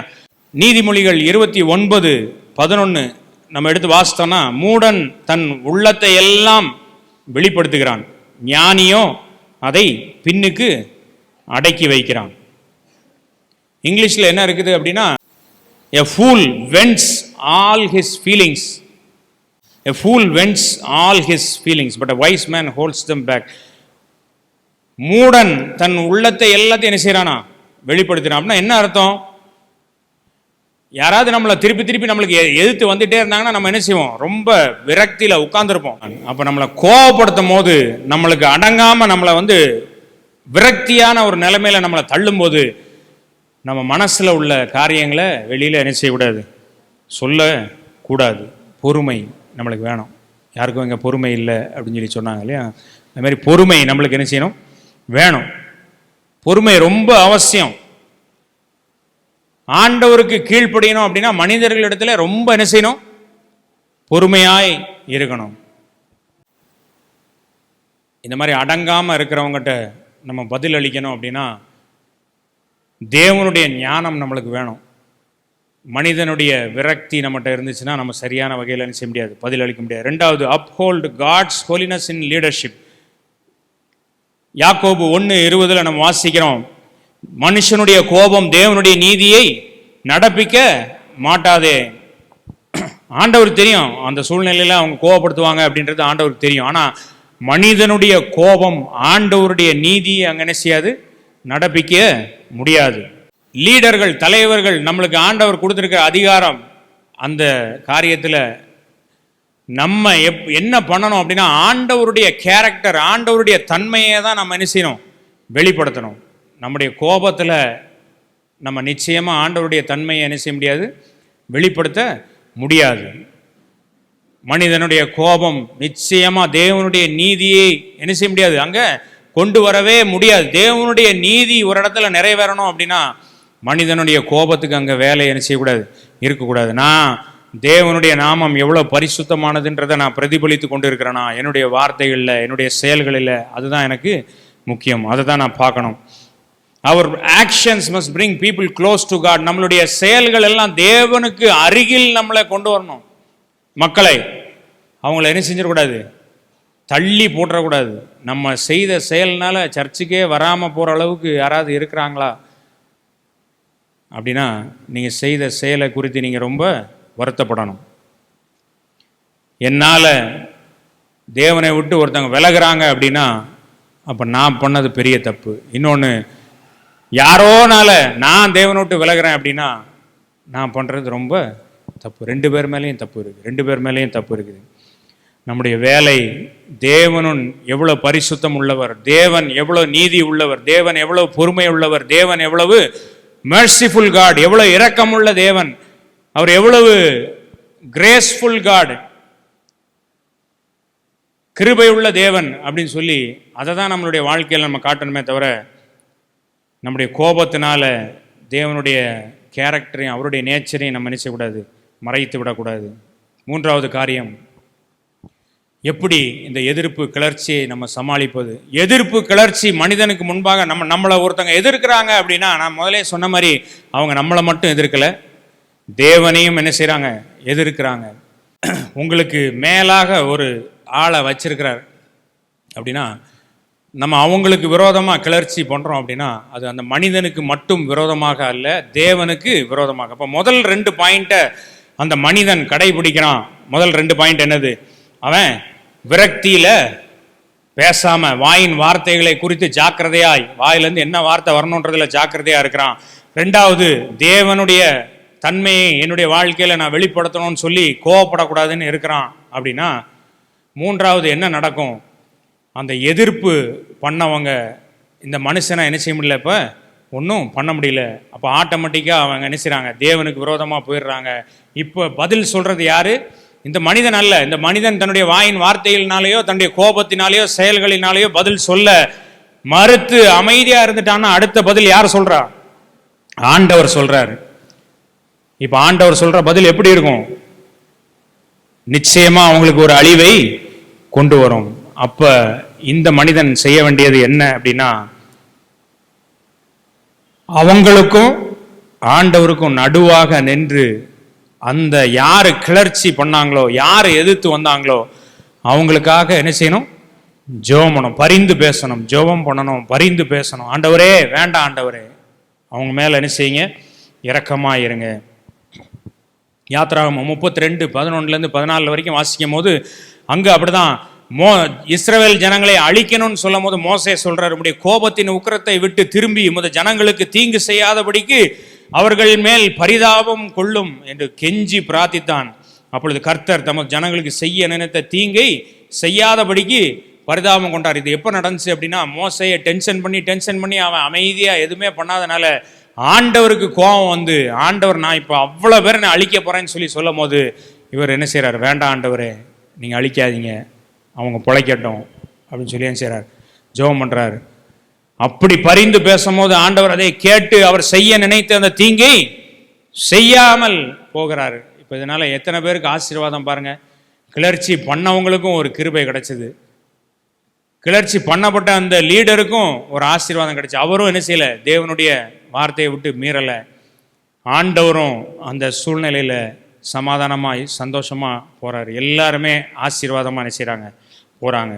நீதிமொழிகள் 29:11 நம்ம எடுத்து வாசித்தோம்னா, மூடன் தன் உள்ளத்தை எல்லாம் வெளிப்படுத்துகிறான், ஞானியோ அதை பின்னுக்கு அடக்கி வைக்கிறான். இங்கிலீஷில் என்ன இருக்குது அப்படின்னா, a fool vents all his feelings, a fool vents all his feelings but a wise man holds them back. மூடன் தன் உள்ளத்தை எல்லாத்தையும் என்ன செய்யறானா, வெளிப்படுத்தினான். அப்படின்னா என்ன அர்த்தம்? யாராவது நம்மளை திருப்பி நம்மளுக்கு எதிர்த்து வந்துட்டே இருந்தாங்கன்னா நம்ம என்ன செய்வோம், ரொம்ப விரக்தியில் உட்கார்ந்துருப்போம். அப்போ நம்மளை கோபப்படுத்தும் போது, நம்மளுக்கு அடங்காமல் நம்மளை விரக்தியான ஒரு நிலைமையில நம்மளை தள்ளும் போது நம்ம மனசில் உள்ள காரியங்களை வெளியில் என்ன செய்யக்கூடாது, சொல்லக்கூடாது. பொறுமை நம்மளுக்கு வேணும். யாருக்கும் இங்கே பொறுமை இல்லை அப்படின்னு சொல்லி சொன்னாங்க இல்லையா? அது மாதிரி பொறுமை நம்மளுக்கு என்ன செய்யணும்? வேணும். பொறுமை ரொம்ப அவசியம். ஆண்டவருக்கு கீழ்ப்படியணும் அப்படின்னா மனிதர்களிடத்துல ரொம்ப என்ன செய்யணும்? பொறுமையாய் இருக்கணும். இந்த மாதிரி அடங்காமல் இருக்கிறவங்ககிட்ட நம்ம பதில் அளிக்கணும் அப்படின்னா தேவனுடைய ஞானம் நம்மளுக்கு வேணும். மனிதனுடைய விரக்தி நம்மகிட்ட இருந்துச்சுன்னா நம்ம சரியான வகையில் என்ன செய்ய முடியாது? பதில் அளிக்க முடியாது. ரெண்டாவது, அப்ஹோல்டு காட்ஸ் ஹோலினஸ் இன் லீடர்ஷிப். யாக்கோபு 1:20 நம்ம வாசிக்கிறோம், மனுஷனுடைய கோபம் தேவனுடைய நீதியை நடப்பிக்க மாட்டாதே. ஆண்டவருக்கு தெரியும் அந்த சூழ்நிலையில அவங்க கோபப்படுத்துவாங்க அப்படின்றது ஆண்டவருக்கு தெரியும். ஆனால் மனிதனுடைய கோபம் ஆண்டவருடைய நீதியை அங்கே என்ன செய்யாது? நடப்பிக்க முடியாது. லீடர்கள், தலைவர்கள், நம்மளுக்கு ஆண்டவர் கொடுத்துருக்க அதிகாரம், அந்த காரியத்தில் நம்ம என்ன பண்ணணும் அப்படின்னா ஆண்டவருடைய கேரக்டர், ஆண்டவருடைய தன்மையை தான் நம்ம என்ன செய்யணும்? வெளிப்படுத்தணும். நம்முடைய கோபத்தில் நம்ம நிச்சயமாக ஆண்டவருடைய தன்மையை என்ன செய்ய முடியாது? வெளிப்படுத்த முடியாது. மனிதனுடைய கோபம் நிச்சயமாக தேவனுடைய நீதியை என்ன செய்ய முடியாது? அங்கே கொண்டு வரவே முடியாது. தேவனுடைய நீதி ஒரு இடத்துல நிறைவேறணும் அப்படின்னா மனிதனுடைய கோபத்துக்கு அங்கே வேலை என்ன செய்யக்கூடாது? இருக்கக்கூடாது. நான் தேவனுடைய நாமம் எவ்வளோ பரிசுத்தமானதுன்றதை நான் பிரதிபலித்து கொண்டு இருக்கிறேன்னா என்னுடைய வார்த்தைகளில், என்னுடைய செயல்களில், அதுதான் எனக்கு முக்கியம். அதை தான் நான் பார்க்கணும். அவர் actions must bring people close to God. நம்மளுடைய செயல்கள் எல்லாம் தேவனுக்கு அருகில் நம்மளை கொண்டு வரணும். மக்களை அவங்கள என்ன செஞ்சிடக்கூடாது? தள்ளி போட்டுறக்கூடாது. நம்ம செய்த செயல்னால சர்ச்சுக்கே வராமல் போகிற அளவுக்கு யாராவது இருக்கிறாங்களா அப்படின்னா நீங்கள் செய்த செயலை குறித்து நீங்கள் ரொம்ப வருத்தப்படணும். என்னால் தேவனை விட்டு ஒருத்தவங்க விலகுறாங்க அப்படின்னா அப்போ நான் பண்ணது பெரிய தப்பு. இன்னொன்று, யாரோனால நான் தேவனை விட்டு விலகிறேன் அப்படின்னா நான் பண்ணுறது ரொம்ப தப்பு. 2 பேர் மேலேயும் தப்பு இருக்குது. 2 பேர் மேலேயும் தப்பு இருக்குது. நம்முடைய வேலை, தேவனும் எவ்வளோ பரிசுத்தம் உள்ளவர், தேவன் எவ்வளோ நீதி உள்ளவர், தேவன் எவ்வளோ பொறுமை உள்ளவர், தேவன் எவ்வளவு மெர்சிஃபுல் காட், எவ்வளோ இரக்கமுள்ள தேவன், அவர் எவ்வளவு கிரேஸ்ஃபுல் காட், கிருபை உள்ள தேவன் அப்படின்னு சொல்லி அதை தான் நம்மளுடைய வாழ்க்கையில் நம்ம காட்டணுமே தவிர நம்முடைய கோபத்தினால தேவனுடைய கேரக்டரையும் அவருடைய நேச்சரையும் நம்ம நினைச்சக்கூடாது, மறைத்து விடக்கூடாது. 3வது காரியம், எப்படி இந்த எதிர்ப்பு கிளர்ச்சியை நம்ம சமாளிப்பது? எதிர்ப்பு கிளர்ச்சி மனிதனுக்கு முன்பாக நம்மளை ஒருத்தங்க எதிர்க்கிறாங்க அப்படின்னா நான் முதலே சொன்ன மாதிரி அவங்க நம்மளை மட்டும் எதிர்க்கலை, தேவனையும் என்ன செய்கிறாங்க? எதிர்க்கிறாங்க. உங்களுக்கு மேலாக ஒரு ஆளை வச்சிருக்கிறார் அப்படின்னா நம்ம அவங்களுக்கு விரோதமாக கிளர்ச்சி பண்ணுறோம் அப்படின்னா அது அந்த மனிதனுக்கு மட்டும் விரோதமாக அல்ல, தேவனுக்கு விரோதமாக. அப்போ முதல் 2 பாயிண்ட்டை அந்த மனிதன் கடைபிடிக்கிறான். முதல் 2 பாயிண்ட் என்னது? அவன் விரக்தியில் பேசாமல் வாயின் வார்த்தைகளை குறித்து ஜாக்கிரதையாய், வாயிலேருந்து என்ன வார்த்தை வரணுன்றதுல ஜாக்கிரதையாக இருக்கிறான். 2வது, தேவனுடைய தன்மையை என்னுடைய வாழ்க்கையில் நான் வெளிப்படுத்தணும்னு சொல்லி கோவப்படக்கூடாதுன்னு இருக்கிறான் அப்படின்னா 3வது என்ன நடக்கும்? அந்த எதிர்ப்பு பண்ணவங்க இந்த மனுஷனை என்ன செய்ய முடியல, இப்போ ஒன்றும் பண்ண முடியல. அப்போ ஆட்டோமேட்டிக்காக அவங்க என்ன செய்கிறாங்க? தேவனுக்கு விரோதமாக போயிடுறாங்க. இப்போ பதில் சொல்கிறது யார்? இந்த மனிதன் அல்ல. இந்த மனிதன் தன்னுடைய வாயின் வார்த்தைகளினாலேயோ தன்னுடைய கோபத்தினாலேயோ செயல்களினாலேயோ பதில் சொல்ல மறுத்து அமைதியாக இருந்துட்டான்னா அடுத்த பதில் யார் சொல்கிறா? ஆண்டவர் சொல்கிறார். இப்போ ஆண்டவர் சொல்கிற பதில் எப்படி இருக்கும்? நிச்சயமாக அவங்களுக்கு ஒரு அழிவை கொண்டு வரும். அப்போ இந்த மனிதன் செய்ய வேண்டியது என்ன அப்படின்னா அவங்களுக்கும் ஆண்டவருக்கும் நடுவாக நின்று அந்த யார் கிளர்ச்சி பண்ணாங்களோ, யார் எதிர்த்து வந்தாங்களோ அவங்களுக்காக என்ன செய்யணும்? ஜெபம் பண்ணணும், பரிந்து பேசணும், ஜெபம் பண்ணணும், பரிந்து பேசணும். ஆண்டவரே, வேண்டாம் ஆண்டவரே, அவங்க மேலே என்ன செய்யுங்க? இரக்கமாக இருங்க. யாத்திராகமம் 32:11-14 வரைக்கும் வாசிக்கும் போது அங்கே அப்படிதான் இஸ்ரவேல் ஜனங்களை அழிக்கணும்னு சொல்லும் போது மோசே சொல்றார், உம்முடைய கோபத்தின் உக்கிரத்தை விட்டு திரும்பி உமது ஜனங்களுக்கு தீங்கு செய்யாதபடிக்கு அவர்கள் மேல் பரிதாபம் கொள்ளும் என்று கெஞ்சி பிரார்த்தித்தான். அப்பொழுது கர்த்தர் தமது ஜனங்களுக்கு செய்ய நினைத்த தீங்கை செய்யாதபடிக்கு பரிதாபம் கொண்டார். இது எப்போ நடந்துச்சு அப்படின்னா மோசையை டென்ஷன் பண்ணி அவன் அமைதியாக எதுவுமே பண்ணாதனால ஆண்டவருக்கு கோபம் வந்து, ஆண்டவர் நான் இப்போ அவ்வளோ பேரை நான் அழிக்க போகிறேன்னு சொல்லும் போது இவர் என்ன செய்கிறார்? வேண்டாம் ஆண்டவரே, நீங்கள் அழிக்காதீங்க, அவங்க பிழைக்கட்டும் அப்படின்னு சொல்லி என்ன செய்கிறார், ஜெபம் பண்ணுறாரு. அப்படி பரிந்து பேசும்போது ஆண்டவர் அதை கேட்டு அவர் செய்ய நினைத்த அந்த தீங்கை செய்யாமல் போகிறாரு. இப்போ இதனால் எத்தனை பேருக்கு ஆசீர்வாதம் பாருங்கள். கிளர்ச்சி பண்ணவங்களுக்கும் ஒரு கிருபை கிடைச்சிது, கிளர்ச்சி பண்ணப்பட்ட அந்த லீடருக்கும் ஒரு ஆசீர்வாதம் கிடைச்சி. அவரும் என்ன செய்யலை, தேவனுடைய வார்த்தையை விட்டு மீறலை. ஆண்டவரும் அந்த சூழ்நிலையில் சமாதானமாக சந்தோஷமாக போகிறாரு. எல்லாருமே ஆசீர்வாதமாக என்ன செய்கிறாங்க, போகிறாங்க.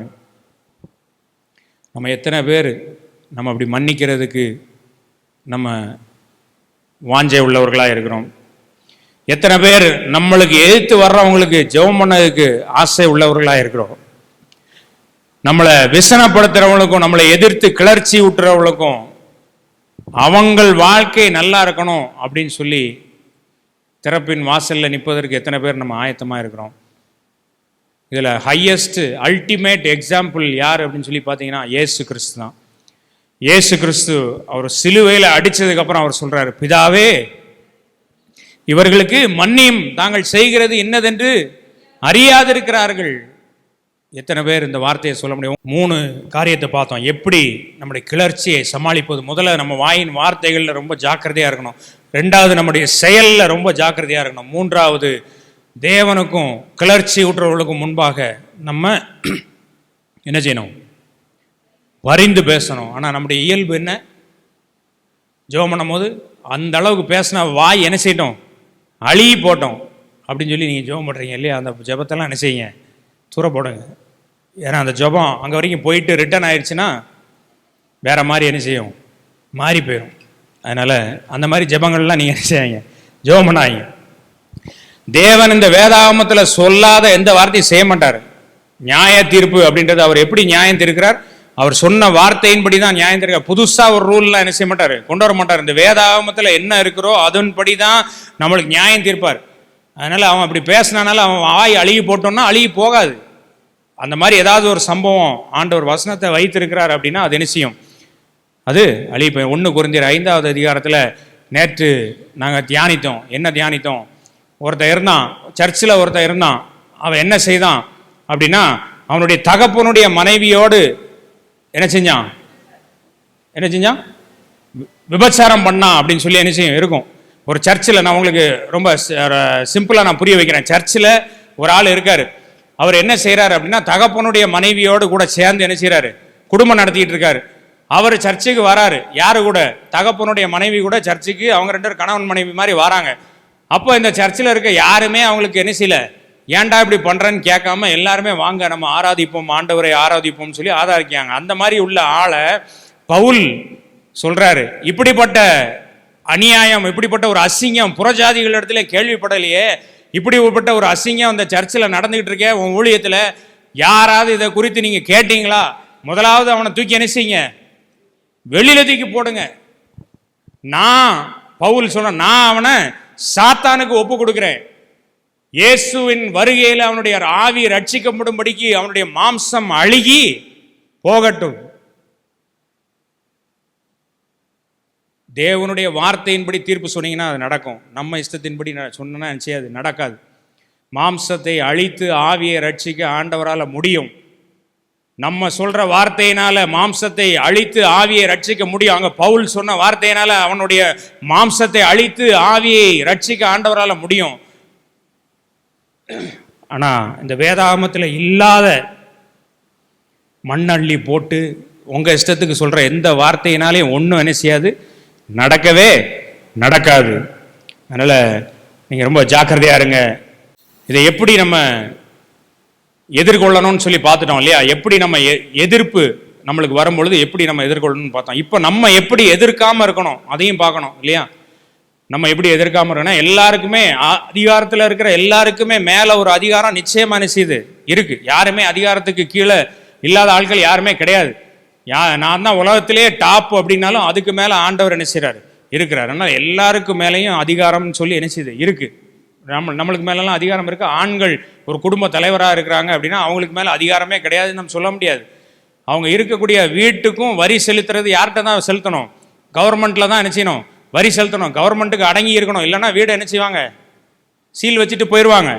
நம்ம எத்தனை பேர் நம்ம அப்படி மன்னிக்கிறதுக்கு நம்ம வாஞ்சை உள்ளவர்களாக இருக்கிறோம்? எத்தனை பேர் நம்மளுக்கு எதிர்த்து வர்றவங்களுக்கு ஜெபம் பண்ணதுக்கு ஆசை உள்ளவர்களாக இருக்கிறோம்? நம்மளை விசனப்படுத்துறவங்களுக்கும் நம்மளை எதிர்த்து கிளர்ச்சி ஊட்டுறவங்களுக்கும் அவங்கள் வாழ்க்கை நல்லா இருக்கணும் அப்படின்னு சொல்லி திறப்பின் வாசலில் நிற்பதற்கு எத்தனை பேர் நம்ம ஆயத்தமாக இருக்கிறோம்? இதில் ஹையஸ்ட் அல்டிமேட் எக்ஸாம்பிள் யார் அப்படின்னு சொல்லி பார்த்தீங்கன்னா இயேசு கிறிஸ்து தான். இயேசு கிறிஸ்து அவர் சிலுவையில் அடித்ததுக்கப்புறம் அவர் சொல்கிறார், பிதாவே இவர்களுக்கு மன்னியும், தாங்கள் செய்கிறது என்னதென்று அறியாதிருக்கிறார்கள். எத்தனை பேர் இந்த வார்த்தையை சொல்ல முடியும்? 3 காரியத்தை பார்த்தோம். எப்படி நம்முடைய கிளர்ச்சியை சமாளிப்பது. முதல்ல நம்ம வாயின் வார்த்தைகளில் ரொம்ப ஜாக்கிரதையாக இருக்கணும். 2வது நம்முடைய செயலில் ரொம்ப ஜாக்கிரதையாக இருக்கணும். 3வது தேவனுக்கும் கிளர்ச்சி ஊற்றுறவர்களுக்கும் முன்பாக நம்ம என்ன செய்யணும், பரிந்து பேசணும். ஆனால் நம்முடைய இயல்பு என்ன, ஜெபம் பண்ணும் போது அந்த அளவுக்கு பேசினா வாய் என்ன செய்யட்டும், அழுகி போட்டோம் அப்படின்னு சொல்லி நீங்கள் ஜெபம் பண்ணுறீங்க இல்லையா, அந்த ஜெபத்தெல்லாம் என்ன செய்யுங்க, தூர போடுங்க. ஏன்னா அந்த ஜெபம் அங்கே வரைக்கும் போயிட்டு ரிட்டர்ன் ஆயிடுச்சுன்னா வேற மாதிரி என்ன செய்யும், மாறி போயிடும். அதனால் அந்த மாதிரி ஜெபங்கள்லாம் நீங்கள் என்ன செய்யுங்க, ஜெபம் பண்ணாங்க. தேவன் இந்த வேதாகமத்தில் சொல்லாத எந்த வார்த்தையும் செய்ய மாட்டார். நியாய தீர்ப்பு அப்படின்றது அவர் எப்படி நியாயம் தீர்க்கிறார், அவர் சொன்ன வார்த்தையின்படி தான் நியாயம் தீர்க்கிறார். புதுசாக ஒரு ரூல்லாம் என்ன செய்ய மாட்டார், கொண்டு வர மாட்டார். இந்த வேதாகமத்தில் என்ன இருக்கிறோ அதன்படி தான் நம்மளுக்கு நியாயம் தீர்ப்பார். அதனால் அவன் அப்படி பேசினானால அவன் வாய் அழுகி போட்டோம்னா அழுகி போகாது. அந்த மாதிரி ஏதாவது ஒரு சம்பவம் ஆண்டவர் வசனத்தை வைத்திருக்கிறார் அப்படின்னா அது என்ன செய்யும், அது அழுகி போய். 1 கொரிந்தியர் 5வது அதிகாரத்தில் நேற்று நாங்கள் தியானித்தோம். என்ன தியானித்தோம், ஒருத்தன் இருந்தான், சர்ச்சில் ஒருத்தன் இருந்தான். அவன் என்ன செய்தான் அப்படின்னா அவனுடைய தகப்பனுடைய மனைவியோடு என்ன செஞ்சான், விபச்சாரம் பண்ணான் அப்படின்னு சொல்லி என்ன செய்யும் இருக்கும். ஒரு சர்ச்சில், நான் உங்களுக்கு ரொம்ப சிம்பிளாக நான் புரிய வைக்கிறேன். சர்ச்சில் ஒரு ஆள் இருக்காரு. அவர் என்ன செய்கிறாரு அப்படின்னா தகப்பனுடைய மனைவியோடு கூட சேர்ந்து என்ன செய்கிறாரு, குடும்பம் நடத்திக்கிட்டு இருக்காரு. அவர் சர்ச்சுக்கு வராரு. யாரு கூட, தகப்பனுடைய மனைவி கூட சர்ச்சுக்கு அவங்க 2 பேரும் கணவன் மனைவி மாதிரி வராங்க. அப்போ இந்த சர்ச்சில் இருக்க யாருமே அவங்களுக்கு என்ன செய்யல, ஏன்டா இப்படி பண்ணுறேன்னு கேட்காம எல்லாருமே வாங்க நம்ம ஆராதிப்போம், ஆண்டவரை ஆராதிப்போம்னு சொல்லி ஆராதிக்காங்க. அந்த மாதிரி உள்ள ஆளை பவுல் சொல்றாரு, இப்படிப்பட்ட அநியாயம், இப்படிப்பட்ட ஒரு அசிங்கம் புறஜாதிகள் இடத்துல கேள்விப்படலையே, இப்படிப்பட்ட ஒரு அசிங்கம் அந்த சர்ச்சில் நடந்துகிட்டு இருக்கே உன் ஊழியத்தில், யாராவது இதை குறித்து நீங்க கேட்டீங்களா? முதலாவது அவனை தூக்கி என்ன செய்யுங்க, வெளியில தூக்கி போடுங்க. நான் பவுல் சொன்ன, நான் அவனை சாத்தானுக்கு ஒப்பு கொடுக்கிறேன். இயேசுவின் வருகையில் அவனுடைய ஆவி ரட்சிக்கப்படும்படிக்கு அவனுடைய மாம்சம் அழுகி போகட்டும். தேவனுடைய வார்த்தையின்படி தீர்ப்பு சொன்னீங்கன்னா அது நடக்கும். நம்ம இஷ்டத்தின்படி சொன்னா நிச்சயம் அது நடக்காது. மாம்சத்தை அழித்து ஆவியை ரட்சிக்க ஆண்டவரால் முடியும். நம்ம சொல்ற வார்த்தையினால மாம்சத்தை அழித்து ஆவியை ரட்சிக்க முடியும். அங்க பவுல் சொன்ன வார்த்தையினால அவனுடைய மாம்சத்தை அழித்து ஆவியை ரட்சிக்க ஆண்டவரால் முடியும். ஆனா இந்த வேதாகமத்தில் இல்லாத மண்ணள்ளி போட்டு உங்க இஷ்டத்துக்கு சொல்ற எந்த வார்த்தையினாலையும் ஒன்றும் என்ன செய்யாது, நடக்கவே நடக்காது. அதனால நீங்க ரொம்ப ஜாக்கிரதையா இருங்க. இதை எப்படி நம்ம எதிர்கொள்ளணும்னு சொல்லி பார்த்துட்டோம் இல்லையா? எப்படி நம்ம எதிர்ப்பு நம்மளுக்கு வரும்பொழுது எப்படி நம்ம எதிர்கொள்ளணும்னு பார்த்தோம். இப்போ நம்ம எப்படி எதிர்க்காம இருக்கணும் அதையும் பார்க்கணும் இல்லையா? நம்ம எப்படி எதிர்க்காம இருக்கணும், எல்லாருக்குமே அதிகாரத்தில் இருக்கிற எல்லாருக்குமே மேலே ஒரு அதிகாரம் நிச்சயமா நிச்சயது இருக்கு. யாருமே அதிகாரத்துக்கு கீழே இல்லாத ஆட்கள் யாருமே கிடையாது. நான் தான் உலகத்திலேயே டாப் அப்படின்னாலும் அதுக்கு மேலே ஆண்டவர் என்ன செய்கிறார், இருக்கிறார். அதனால் எல்லாருக்கும் மேலேயும் அதிகாரம்னு சொல்லி என்ன செய்யுது இருக்கு. நம்மளுக்கு மேலெல்லாம் அதிகாரம் இருக்குது. ஆண்கள் ஒரு குடும்ப தலைவராக இருக்கிறாங்க அப்படின்னா அவங்களுக்கு மேலே அதிகாரமே கிடையாதுன்னு நம்ம சொல்ல முடியாது. அவங்க இருக்கக்கூடிய வீட்டுக்கும் வரி செலுத்துறது யார்கிட்ட தான் செலுத்தணும், கவர்மெண்ட்டில் தான் என்ன செய்யணும், வரி செலுத்தணும். கவர்மெண்ட்டுக்கு அடங்கி இருக்கணும். இல்லைன்னா வீடை என்ன செய்வாங்க, சீல் வச்சுட்டு போயிடுவாங்க.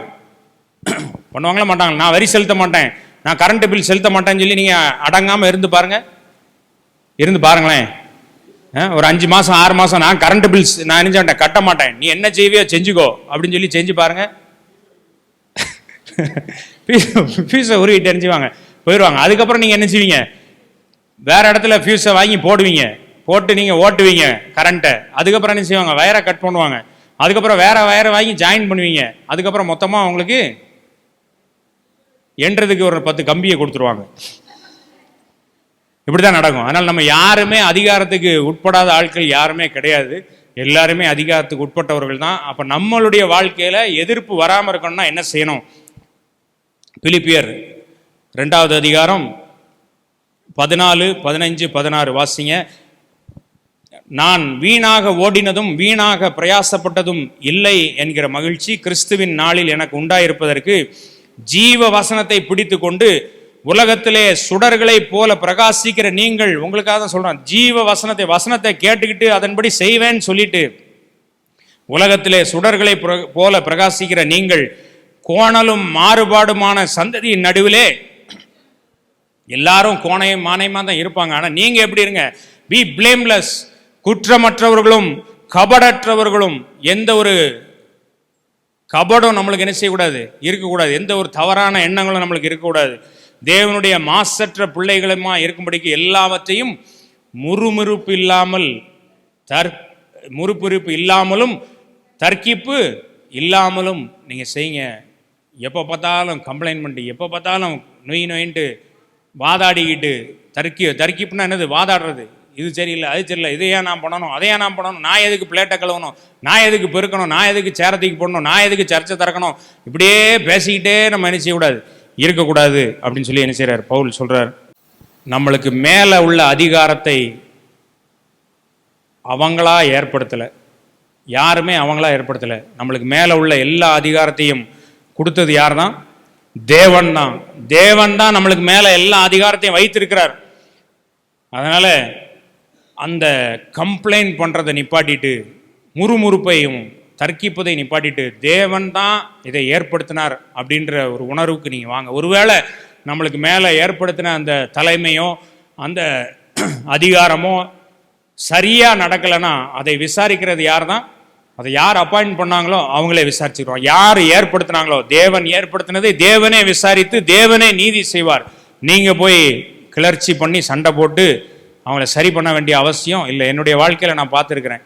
பண்ணுவாங்களா மாட்டாங்களா? நான் வரி செலுத்த மாட்டேன், நான் கரண்ட் பில் செலுத்த மாட்டேன்னு சொல்லி நீங்கள் அடங்காமல் இருந்து பாருங்களேன். ஒரு 5 மாதம் 6 மாதம் நான் கரண்ட் பில்ஸ் நான் என்ன கட்ட மாட்டேன், நீ என்ன செய்வியோ செஞ்சுக்கோ அப்படின்னு சொல்லி செஞ்சு பாருங்க. ஃபீஸை உருவிட்டு தெரிஞ்சுவாங்க போயிடுவாங்க. அதுக்கப்புறம் நீங்கள் என்ன செய்வீங்க? வேற இடத்துல ஃபியூஸை வாங்கி போட்டு நீங்கள் ஓட்டுவீங்க கரண்ட்டை. அதுக்கப்புறம் என்ன செய்வாங்க? வயரை கட் பண்ணுவாங்க. அதுக்கப்புறம் வேற வயரை வாங்கி ஜாயின் பண்ணுவீங்க. அதுக்கப்புறம் மொத்தமாக அவங்களுக்கு என்றதுக்கு ஒரு 10 கம்பியை கொடுத்துருவாங்க. இப்படிதான் நடக்கும். அதனால் நம்ம யாருமே அதிகாரத்துக்கு உட்படாத ஆட்கள் யாருமே கிடையாது. எல்லாருமே அதிகாரத்துக்கு உட்பட்டவர்கள் தான். அப்போ நம்மளுடைய வாழ்க்கையில் எதிர்ப்பு வராமல் இருக்கணும்னா என்ன செய்யணும்? பிலிப்பியர் 2வது அதிகாரம் 14, 15, 16 வாசிங்க. நான் வீணாக ஓடினதும் வீணாக பிரயாசப்பட்டதும் இல்லை என்கிற மகிழ்ச்சி கிறிஸ்துவின் நாளில் எனக்கு உண்டாயிருப்பதற்கு ஜீவ வசனத்தை பிடித்து கொண்டு உலகத்திலே சுடர்களை போல பிரகாசிக்கிற நீங்கள், உங்களுக்காக தான் சொல்றேன், ஜீவ வசனத்தை கேட்டுக்கிட்டு அதன்படி செய்வேன்னு சொல்லிட்டு உலகத்திலே சுடர்களை போல பிரகாசிக்கிற நீங்கள் கோணலும் மாறுபாடுமான சந்ததியின் நடுவிலே, எல்லாரும் கோணையும் மானையுமா தான் இருப்பாங்க, ஆனா நீங்க எப்படி இருங்க? பி பிளேம்லெஸ், குற்றமற்றவர்களும் கபடற்றவர்களும். எந்த ஒரு கபடம் நம்மளுக்கு என்ன செய்யக்கூடாது? இருக்கக்கூடாது. எந்த ஒரு தவறான எண்ணங்களும் நம்மளுக்கு இருக்கக்கூடாது. தேவனுடைய மாசற்ற பிள்ளைகளுமா இருக்கும்படிக்கு எல்லாவற்றையும் முறுமுறுப்பு இல்லாமலும் தர்க்கிப்பு இல்லாமலும் நீங்க செய்யுங்க. எப்போ பார்த்தாலும் கம்ப்ளைண்ட் பண்ணிட்டு, எப்போ பார்த்தாலும் நொயின்ட்டு வாதாடிக்கிட்டு, தர்க்கிப்புனா என்னது? வாதாடுறது. இது சரியில்லை, அது சரியில்லை, இதையே நான் பண்ணணும், அதையே நான் பண்ணணும், நான் எதுக்கு பிளேட்டை கழுவணும், நான் எதுக்கு பெருக்கணும், நான் எதுக்கு சேரத்துக்கு போடணும், நான் எதுக்கு சர்ச்சை திறக்கணும், இப்படியே பேசிக்கிட்டே நம்ம என்ன செய்யக்கூடாது? இருக்கக்கூடாது அப்படின்னு சொல்லி என்ன செய்றார்? பவுல் சொல்றார். நம்மளுக்கு மேலே உள்ள அதிகாரத்தை அவங்களா ஏற்படுத்தலை, யாருமே அவங்களா ஏற்படுத்தலை. நம்மளுக்கு மேலே உள்ள எல்லா அதிகாரத்தையும் கொடுத்தது யார் தான்? தேவன் தான். தேவன் தான் நம்மளுக்கு மேலே எல்லா அதிகாரத்தையும் வைத்திருக்கிறார். அதனால அந்த கம்ப்ளைண்ட் பண்றதை நிப்பாட்டிட்டு, முறுமுறுப்பையும் தர்க்கிப்பதை நிப்பாட்டிட்டு, தேவன் தான் இதை ஏற்படுத்தினார் அப்படின்ற ஒரு உணர்வுக்கு நீங்க வாங்க. ஒருவேளை நம்மளுக்கு மேலே ஏற்படுத்தின அந்த தலைமையோ அந்த அதிகாரமோ சரியா நடக்கலைன்னா அதை விசாரிக்கிறது யார் தான்? அதை யார் அப்பாயிண்ட் பண்ணாங்களோ அவங்களே விசாரிச்சுக்கிறோம். யார் ஏற்படுத்தினாங்களோ, தேவன் ஏற்படுத்தினதை தேவனே விசாரித்து தேவனே நீதி செய்வார். நீங்க போய் கிளர்ச்சி பண்ணி சண்டை போட்டு அவங்கள சரி பண்ண வேண்டிய அவசியம் இல்லை. என்னுடைய வாழ்க்கையில் நான் பார்த்துருக்கிறேன்.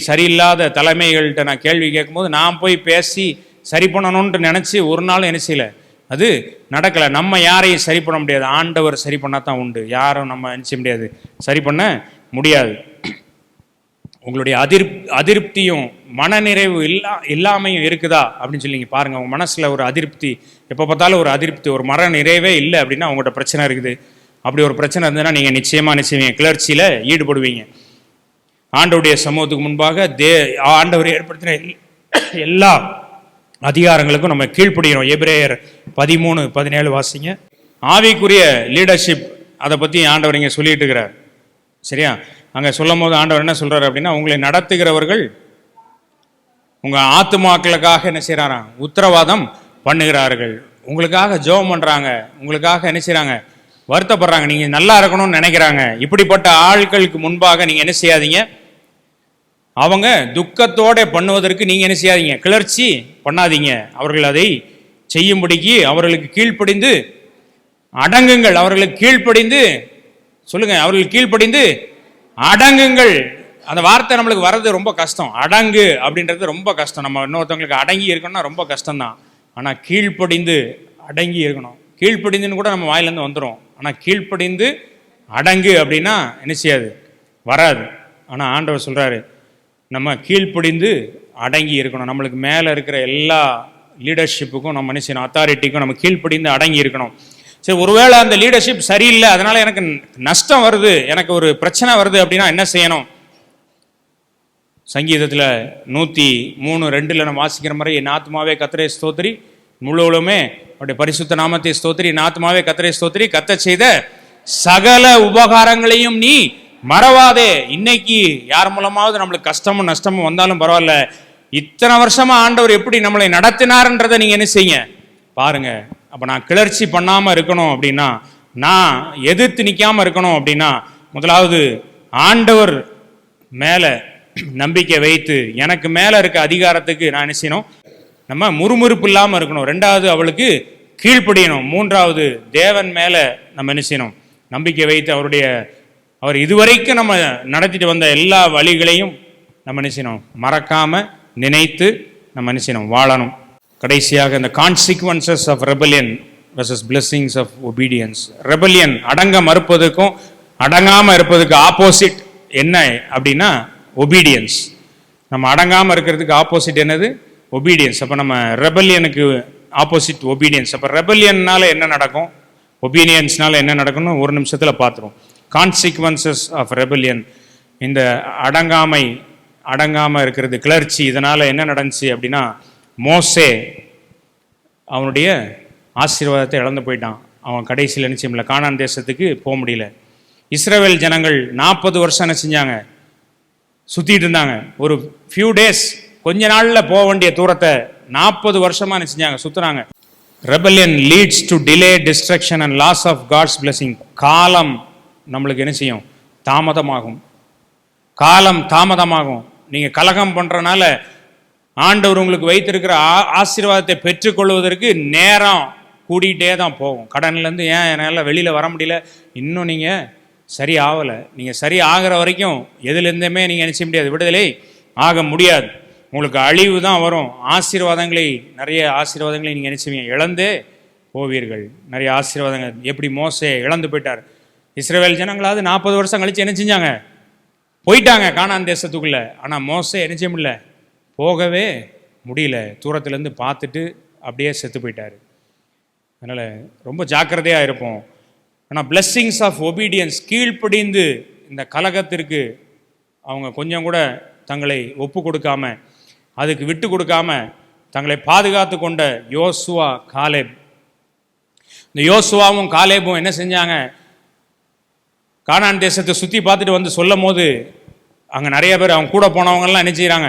சரியில்லாத தலைமைகள்கிட்ட நான் கேள்வி கேட்கும்போது நான் போய் பேசி சரி பண்ணணும்னு நினச்சி ஒரு நாள் என்ன செய்யலை, அது நடக்கலை. நம்ம யாரையும் சரி பண்ண முடியாது, ஆண்டவர் சரி பண்ணால் தான் உண்டு. யாரும் நம்ம நினச்ச முடியாது, சரி பண்ண முடியாது. உங்களுடைய அதிருப்தியும் மனநிறைவு இல்லாமையும் இருக்குதா அப்படின்னு சொல்லி நீங்கள் பாருங்கள். உங்கள் மனசில் ஒரு அதிருப்தி, எப்போ பார்த்தாலும் ஒரு அதிருப்தி, ஒரு மன நிறைவே இல்லை அப்படின்னா அவங்கள்ட்ட பிரச்சனை இருக்குது. அப்படி ஒரு பிரச்சனை இருந்ததுன்னா நீங்கள் நிச்சயமாக நிச்சயவீங்க, கிளர்ச்சியில் ஈடுபடுவீங்க. ஆண்டவருடைய சமூகத்துக்கு முன்பாக ஆண்டவர் ஏற்படுத்தின எல்லா அதிகாரங்களுக்கும் நம்ம கீழ்ப்படிகிறோம். எபிரேயர் 13:17 வாசிங்க. ஆவிக்குரிய லீடர்ஷிப் அதை பற்றி ஆண்டவர் இங்கே சொல்லிட்டு இருக்கிறார். சரியா? அங்கே சொல்லும் போது ஆண்டவர் என்ன சொல்றாரு அப்படின்னா, உங்களை நடத்துகிறவர்கள் உங்கள் ஆத்துமாக்களுக்காக என்ன செய்கிறாராம்? உத்தரவாதம் பண்ணுகிறார்கள். உங்களுக்காக ஜெபம் பண்ணுறாங்க, உங்களுக்காக என்ன செய்கிறாங்க? வருத்தப்படுறாங்க, நீங்கள் நல்லா இருக்கணும்னு நினைக்கிறாங்க. இப்படிப்பட்ட ஆட்களுக்கு முன்பாக நீங்கள் என்ன செய்யாதீங்க? அவங்க துக்கத்தோடு பண்ணுவதற்கு நீங்கள் என்ன செய்யாதீங்க? கிளர்ச்சி பண்ணாதீங்க. அவர்கள் அதை செய்யும்படிக்கு அவர்களுக்கு கீழ்ப்படிந்து அடங்குங்கள். அவர்களுக்கு கீழ்ப்படிந்து சொல்லுங்க, அவர்கள் கீழ்ப்படிந்து அடங்குங்கள். அந்த வார்த்தை நம்மளுக்கு வர்றது ரொம்ப கஷ்டம். அடங்கு அப்படின்றது ரொம்ப கஷ்டம். நம்ம இன்னொருத்தவங்களுக்கு அடங்கி இருக்கணும்னா ரொம்ப கஷ்டம்தான். ஆனால் கீழ்ப்படிந்து அடங்கி இருக்கணும். கீழ்ப்படிந்துன்னு கூட நம்ம வாயிலேருந்து வந்துடும். ஆனால் கீழ்ப்படிந்து அடங்கு அப்படின்னா என்ன செய்யாது? வராது. ஆனால் ஆண்டவர் சொல்கிறாரு, நம்ம கீழ்ப்படிந்து அடங்கி இருக்கணும். நம்மளுக்கு மேலே இருக்கிற எல்லா லீடர்ஷிப்புக்கும் நம்ம என்ன செய்யணும்? அத்தாரிட்டிக்கும் நம்ம கீழ்ப்படிந்து அடங்கி இருக்கணும். சரி, ஒருவேளை அந்த லீடர்ஷிப் சரியில்லை, அதனால எனக்கு நஷ்டம் வருது, எனக்கு ஒரு பிரச்சனை வருது அப்படின்னா என்ன செய்யணும்? சங்கீதத்தில் 103:2 நம்ம வாசிக்கிற மாதிரி, என் ஆத்மாவே கர்த்தரை ஸ்தோத்திரி, முழுவதுமே அவருடைய பரிசுத்த நாமத்தை ஸ்தோத்திரி, என் ஆத்மாவே கர்த்தரை ஸ்தோத்திரி, கர்த்தர் செய்த சகல உபகாரங்களையும் நீ மறவாதே. இன்னைக்கு யார் மூலமாவது நம்மளுக்கு கஷ்டமும் நஷ்டமும் வந்தாலும் பரவாயில்ல, இத்தனை வருஷமா ஆண்டவர் எப்படி நம்மளை நடத்தினார்ன்றதை நீங்க என்ன செய்யுங்க? பாருங்க. அப்போ நான் கிளர்ச்சி பண்ணாமல் இருக்கணும் அப்படின்னா, நான் எதிர்த்து நிற்காமல் இருக்கணும் அப்படின்னா, முதலாவது ஆண்டவர் மேலே நம்பிக்கை வைத்து எனக்கு மேலே இருக்க அதிகாரத்துக்கு நான் என்ன செய்யணும், நம்ம முறுமுறுப்பு இல்லாமல் இருக்கணும். ரெண்டாவது அவளுக்கு கீழ்ப்படியணும். மூன்றாவது தேவன் மேலே நம்ம என்ன செய்யணும், நம்பிக்கை வைத்து அவர் இதுவரைக்கும் நம்ம நடத்திட்டு வந்த எல்லா வழிகளையும் நம்ம என்ன செய்யணும், மறக்காம நினைத்து நம்ம என்ன செய்யணும், வாழணும். கடைசியாக இந்த consequences of rebellion versus blessings of obedience. Rebellion அடங்க மறுப்பதுக்கும் அடங்காமல் இருப்பதுக்கு ஆப்போசிட் என்ன அப்படின்னா ஒபீடியன்ஸ். நம்ம அடங்காமல் இருக்கிறதுக்கு ஆப்போசிட் என்னது, ஒபீடியன்ஸ். அப்போ நம்ம ரெபலியனுக்கு ஆப்போசிட் ஒபீடியன்ஸ். அப்போ ரெபலியன்னால என்ன நடக்கும், ஒபீடியன்ஸ்னால என்ன நடக்கும்னு ஒரு நிமிஷத்தில் பார்த்துருவோம். கான்சிக்வன்சஸ் ஆஃப் ரெபலியன், இந்த அடங்காமல் இருக்கிறது, கிளர்ச்சி, இதனால் என்ன நடந்துச்சு அப்படின்னா, மோசே அவனுடைய ஆசீர்வாதத்தை இழந்து போயிட்டான். அவன் கடைசியில் என்ன செய்யல, கானான் தேசத்துக்கு போக முடியல. இஸ்ரவேல் ஜனங்கள் 40 வருஷம் என்ன செஞ்சாங்க, சுற்றிட்டு இருந்தாங்க. ஒரு ஃபியூ டேஸ், கொஞ்ச நாளில் போக வேண்டிய தூரத்தை 40 வருஷமாக என்ன செஞ்சாங்க, சுற்றுறாங்க. Rebellion leads to delay, destruction and loss of God's blessing. காலம் நம்மளுக்கு என்ன செய்யும், தாமதமாகும். காலம் தாமதமாகும். நீங்கள் கலகம் பண்ணுறனால ஆண்டவர் உங்களுக்கு வைத்திருக்கிற ஆசீர்வாதத்தை பெற்றுக்கொள்வதற்கு நேரம் கூடிகிட்டே தான் போகும். கடன்லேருந்து ஏன் என்னால் வெளியில் வர முடியல, இன்னும் நீங்கள் சரி ஆகலை. நீங்கள் சரி ஆகிற வரைக்கும் எதுலேருந்துமே நீங்கள் நினைச்ச முடியாது, விடுதலை ஆக முடியாது. உங்களுக்கு அழிவு தான் வரும். நிறைய ஆசீர்வாதங்களை நீங்கள் நினைச்சுவீங்க, இழந்தே போவீர்கள். நிறைய ஆசீர்வாதங்கள். எப்படி மோசே இழந்து போயிட்டார். இஸ்ரவேல் ஜனங்களாவது 40 வருஷம் கழிச்சு என்ன செஞ்சாங்க, போயிட்டாங்க கானான் தேசத்துக்குள்ளே. ஆனால் மோசே என்ன செய்ய முடியல, போகவே முடியல. தூரத்துலேருந்து பார்த்துட்டு அப்படியே செத்து போயிட்டார். அதனால் ரொம்ப ஜாக்கிரதையாக இருப்போம். ஆனால் பிளெஸ்ஸிங்ஸ் ஆஃப் ஒபீடியன்ஸ், கீழ்ப்படிந்து இந்த கலகத்திற்கு அவங்க கொஞ்சம் கூட தங்களை ஒப்பு கொடுக்காம, அதுக்கு விட்டு கொடுக்காம தங்களை பாதுகாத்து கொண்ட யோசுவா, காலேப். இந்த யோசுவாவும் காலேபும் என்ன செஞ்சாங்க, கானான் தேசத்தை சுற்றி பார்த்துட்டு வந்து சொல்லும் போது அங்கே நிறைய பேர் அவங்க கூட போனவங்கெல்லாம் என்ன செய்கிறாங்க,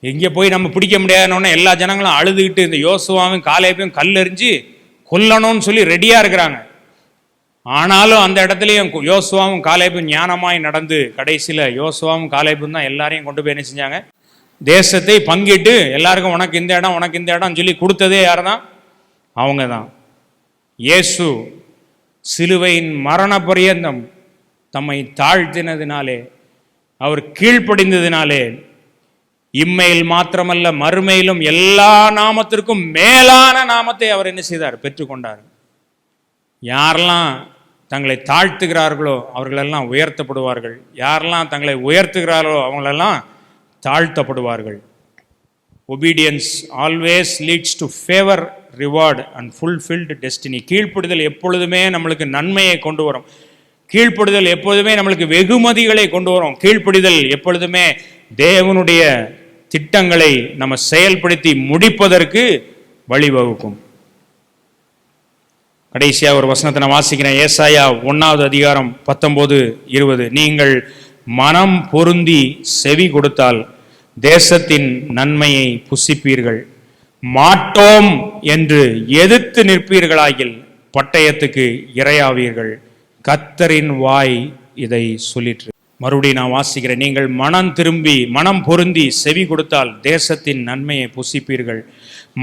எங்கே போய் நம்ம பிடிக்க முடியாதுன்னு எல்லா ஜனங்களும் அழுதுகிட்டு இந்த யோசுவாவும் காலேபையும் கல்லெறிஞ்சு கொல்லணும்னு சொல்லி ரெடியாக இருக்கிறாங்க. ஆனாலும் அந்த இடத்துலையும் யோசுவாவும் காலேபும் ஞானமாய் நடந்து கடைசியில் யோசுவாவும் காலேபும் தான் எல்லாரையும் கொண்டு போய் என்ன செஞ்சாங்க, தேசத்தை பங்கிட்டு எல்லாருக்கும் உனக்கு இந்த இடம் உனக்கு இந்த இடம் சொல்லி கொடுத்ததே யார் தான், அவங்க தான். இயேசு சிலுவையின் மரண பரியந்தம் தம்மை தாழ்த்தினதினாலே, அவர் கீழ்ப்படிந்ததினாலே, இம்மையில் மாத்திரமல்ல மறுமையிலும் எல்லா நாமத்திற்கும் மேலான நாமத்தை அவர் என்ன செய்தார், பெற்றுக்கொண்டார். யாரெல்லாம் தங்களை தாழ்த்துகிறார்களோ அவர்களெல்லாம் உயர்த்தப்படுவார்கள். யாரெல்லாம் தங்களை உயர்த்துகிறார்களோ அவங்களெல்லாம் தாழ்த்தப்படுவார்கள். Obedience always leads to favour, reward and fulfilled destiny. கீழ்ப்படுதல் எப்பொழுதுமே நம்மளுக்கு நன்மையை கொண்டு வரும். கீழ்ப்படுதல் எப்பொழுதுமே நம்மளுக்கு வெகுமதிகளை கொண்டு வரும். கீழ்ப்படிதல் எப்பொழுதுமே தேவனுடைய திட்டங்களை நம்ம செயல்படுத்தி முடிப்பதற்கு வழிவகுக்கும். கடைசியாக ஒரு வசனத்தை நான் வாசிக்கிறேன். ஏசாயா 1வது அதிகாரம் 19-20. நீங்கள் மனம் பொருந்தி செவி கொடுத்தால் தேசத்தின் நன்மையை புசிப்பீர்கள். மாட்டோம் என்று எதிர்த்து நிற்பீர்களாகில் பட்டயத்துக்கு இரையாவீர்கள். கர்த்தரின் வாய் இதை சொல்லிற்று. மறுபடியும் நான் வாசிக்கிறேன். நீங்கள் மனம் பொருந்தி செவி கொடுத்தால் தேசத்தின் நன்மையை புசிப்பீர்கள்.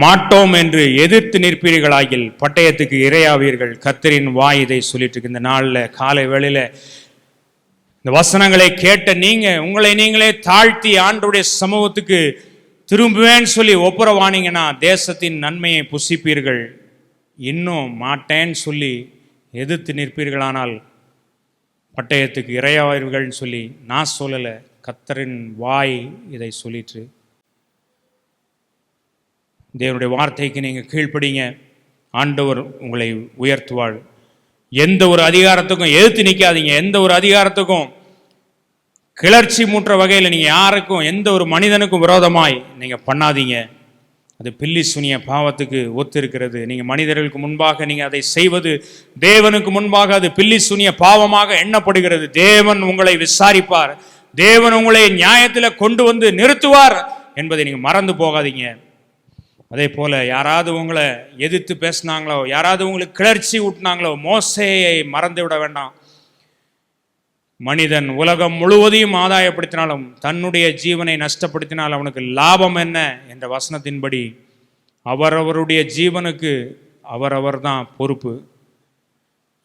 மாட்டோம் என்று எதிர்த்து நிற்பீர்களாகில் பட்டயத்துக்கு இரையாவீர்கள். கர்த்தரின் வாய் இதை சொல்லிட்டு இருக்கு. இந்த நாளில் காலை வேளையில் இந்த வசனங்களை கேட்ட உங்களை நீங்களே தாழ்த்தி ஆண்டவருடைய சமூகத்துக்கு திரும்புவேன்னு சொல்லி ஒப்புரவானீங்கன்னா தேசத்தின் நன்மையை புசிப்பீர்கள். இன்னும் மாட்டேன்னு சொல்லி எதிர்த்து நிற்பீர்களானால் பட்டயத்துக்கு இரையாவீர்கள்னு சொல்லி நான் சொல்லலை, கர்த்தரின் வாய் இதை சொல்லிற்று. தேவனுடைய வார்த்தைக்கு நீங்கள் கீழ்ப்படிங்க, ஆண்டவர் உங்களை உயர்த்துவாள். எந்த ஒரு அதிகாரத்துக்கும் எதிர்த்து நிற்காதீங்க. எந்த ஒரு அதிகாரத்துக்கும் கிளர்ச்சி மூட்டுற வகையில் நீங்கள் யாருக்கும் எந்த ஒரு மனிதனுக்கும் விரோதமாய் நீங்கள் பண்ணாதீங்க. அது பில்லி சுனிய பாவத்துக்கு ஒத்து இருக்கிறது. நீங்கள் மனிதர்களுக்கு முன்பாக நீங்கள் அதை செய்வது தேவனுக்கு முன்பாக அது பில்லி சுனிய பாவமாக எண்ணப்படுகிறது. தேவன் உங்களை விசாரிப்பார். தேவன் உங்களை நியாயத்தில் கொண்டு வந்து நிறுத்துவார் என்பதை நீங்கள் மறந்து போகாதீங்க. அதே போல் யாராவது உங்களை எதிர்த்து பேசினாங்களோ, யாராவது உங்களுக்கு கிளர்ச்சி ஊட்டினாங்களோ, மோசேயை மறந்து விட வேண்டாம். மனிதன் உலகம் முழுவதையும் ஆதாயப்படுத்தினாலும் தன்னுடைய ஜீவனை நஷ்டப்படுத்தினால் அவனுக்கு லாபம் என்ன என்ற வசனத்தின்படி அவரவருடைய ஜீவனுக்கு அவரவர் தான் பொறுப்பு.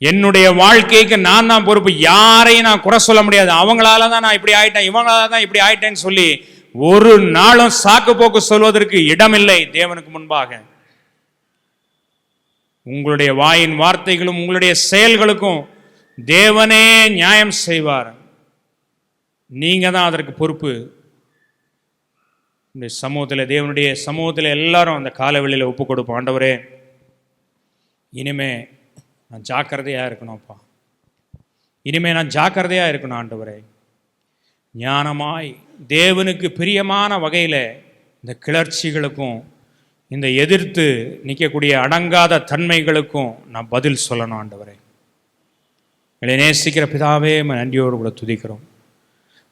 என்னுடைய வாழ்க்கைக்கு நான் தான் பொறுப்பு. யாரையும் நான் குறை சொல்ல முடியாது. அவங்களால தான் நான் இப்படி ஆயிட்டேன், இவங்களால தான் இப்படி ஆயிட்டேன்னு சொல்லி ஒரு நாளும் சாக்கு போக்கு சொல்வதற்கு இடமில்லை தேவனுக்கு முன்பாக. உங்களுடைய வாயின் வார்த்தைகளும் உங்களுடைய செயல்களுக்கும் தேவனே நியாயம் செய்வார். நீங்க தான் அதற்கு பொறுப்பு. இந்த சமூகத்தில், தேவனுடைய சமூகத்தில் எல்லாரும் அந்த காலவெளியில் ஒப்பு கொடுப்போம். ஆண்டவரே, இனிமே நான் ஜாக்கிரதையாக இருக்கணும்ப்பா. இனிமே நான் ஜாக்கிரதையாக இருக்கணும் ஆண்டவரே. ஞானமாய் தேவனுக்கு பிரியமான வகையில் இந்த கிளர்ச்சிகளுக்கும் இந்த எதிர்த்து நிற்கக்கூடிய அடங்காத தன்மைகளுக்கும் நான் பதில் சொல்லணும் ஆண்டவரே. எங்களை நேசிக்கிற பிதாவே, நன்றியோடு கூட துதிக்கிறோம்.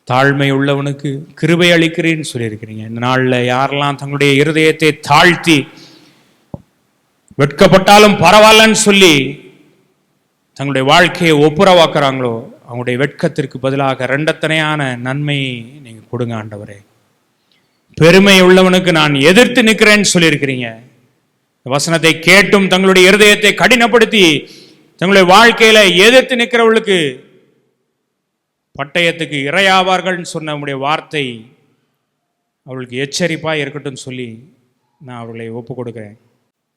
தாழ்மை உள்ளவனுக்கு கிருபை அளிக்கிறேன்னு சொல்லியிருக்கிறீங்க. இந்த நாளில் யாரெல்லாம் தங்களுடைய இருதயத்தை தாழ்த்தி வெட்கப்பட்டாலும் பரவாயில்லன்னு சொல்லி தங்களுடைய வாழ்க்கையை ஒப்புரவாக்குறாங்களோ, அவங்களுடைய வெட்கத்திற்கு பதிலாக ரெண்டத்தனையான நன்மையை நீங்கள் கொடுங்க ஆண்டவரே. பெருமை உள்ளவனுக்கு நான் எதிர்த்து நிற்கிறேன்னு சொல்லியிருக்கிறீங்க. வசனத்தை கேட்டும் தங்களுடைய இருதயத்தை கடினப்படுத்தி தங்களுடைய வாழ்க்கையில எதிர்த்து நிற்கிறவர்களுக்கு பட்டயத்துக்கு இரையாவார்கள்னு சொன்ன நம்முடைய வார்த்தை அவர்களுக்கு எச்சரிப்பாக இருக்கட்டும் சொல்லி நான் அவர்களை ஒப்பு கொடுக்கிறேன்.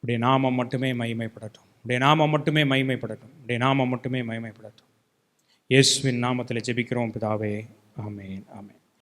உடைய நாமம் மட்டுமே மகிமைப்படட்டும். உடைய நாமம் மட்டுமே மகிமைப்படட்டும். உடைய நாமம் மட்டுமே மகிமைப்படட்டும். இயேசுவின் நாமத்தில் ஜெபிக்கிறோம் பிதாவே. ஆமென், ஆமென்.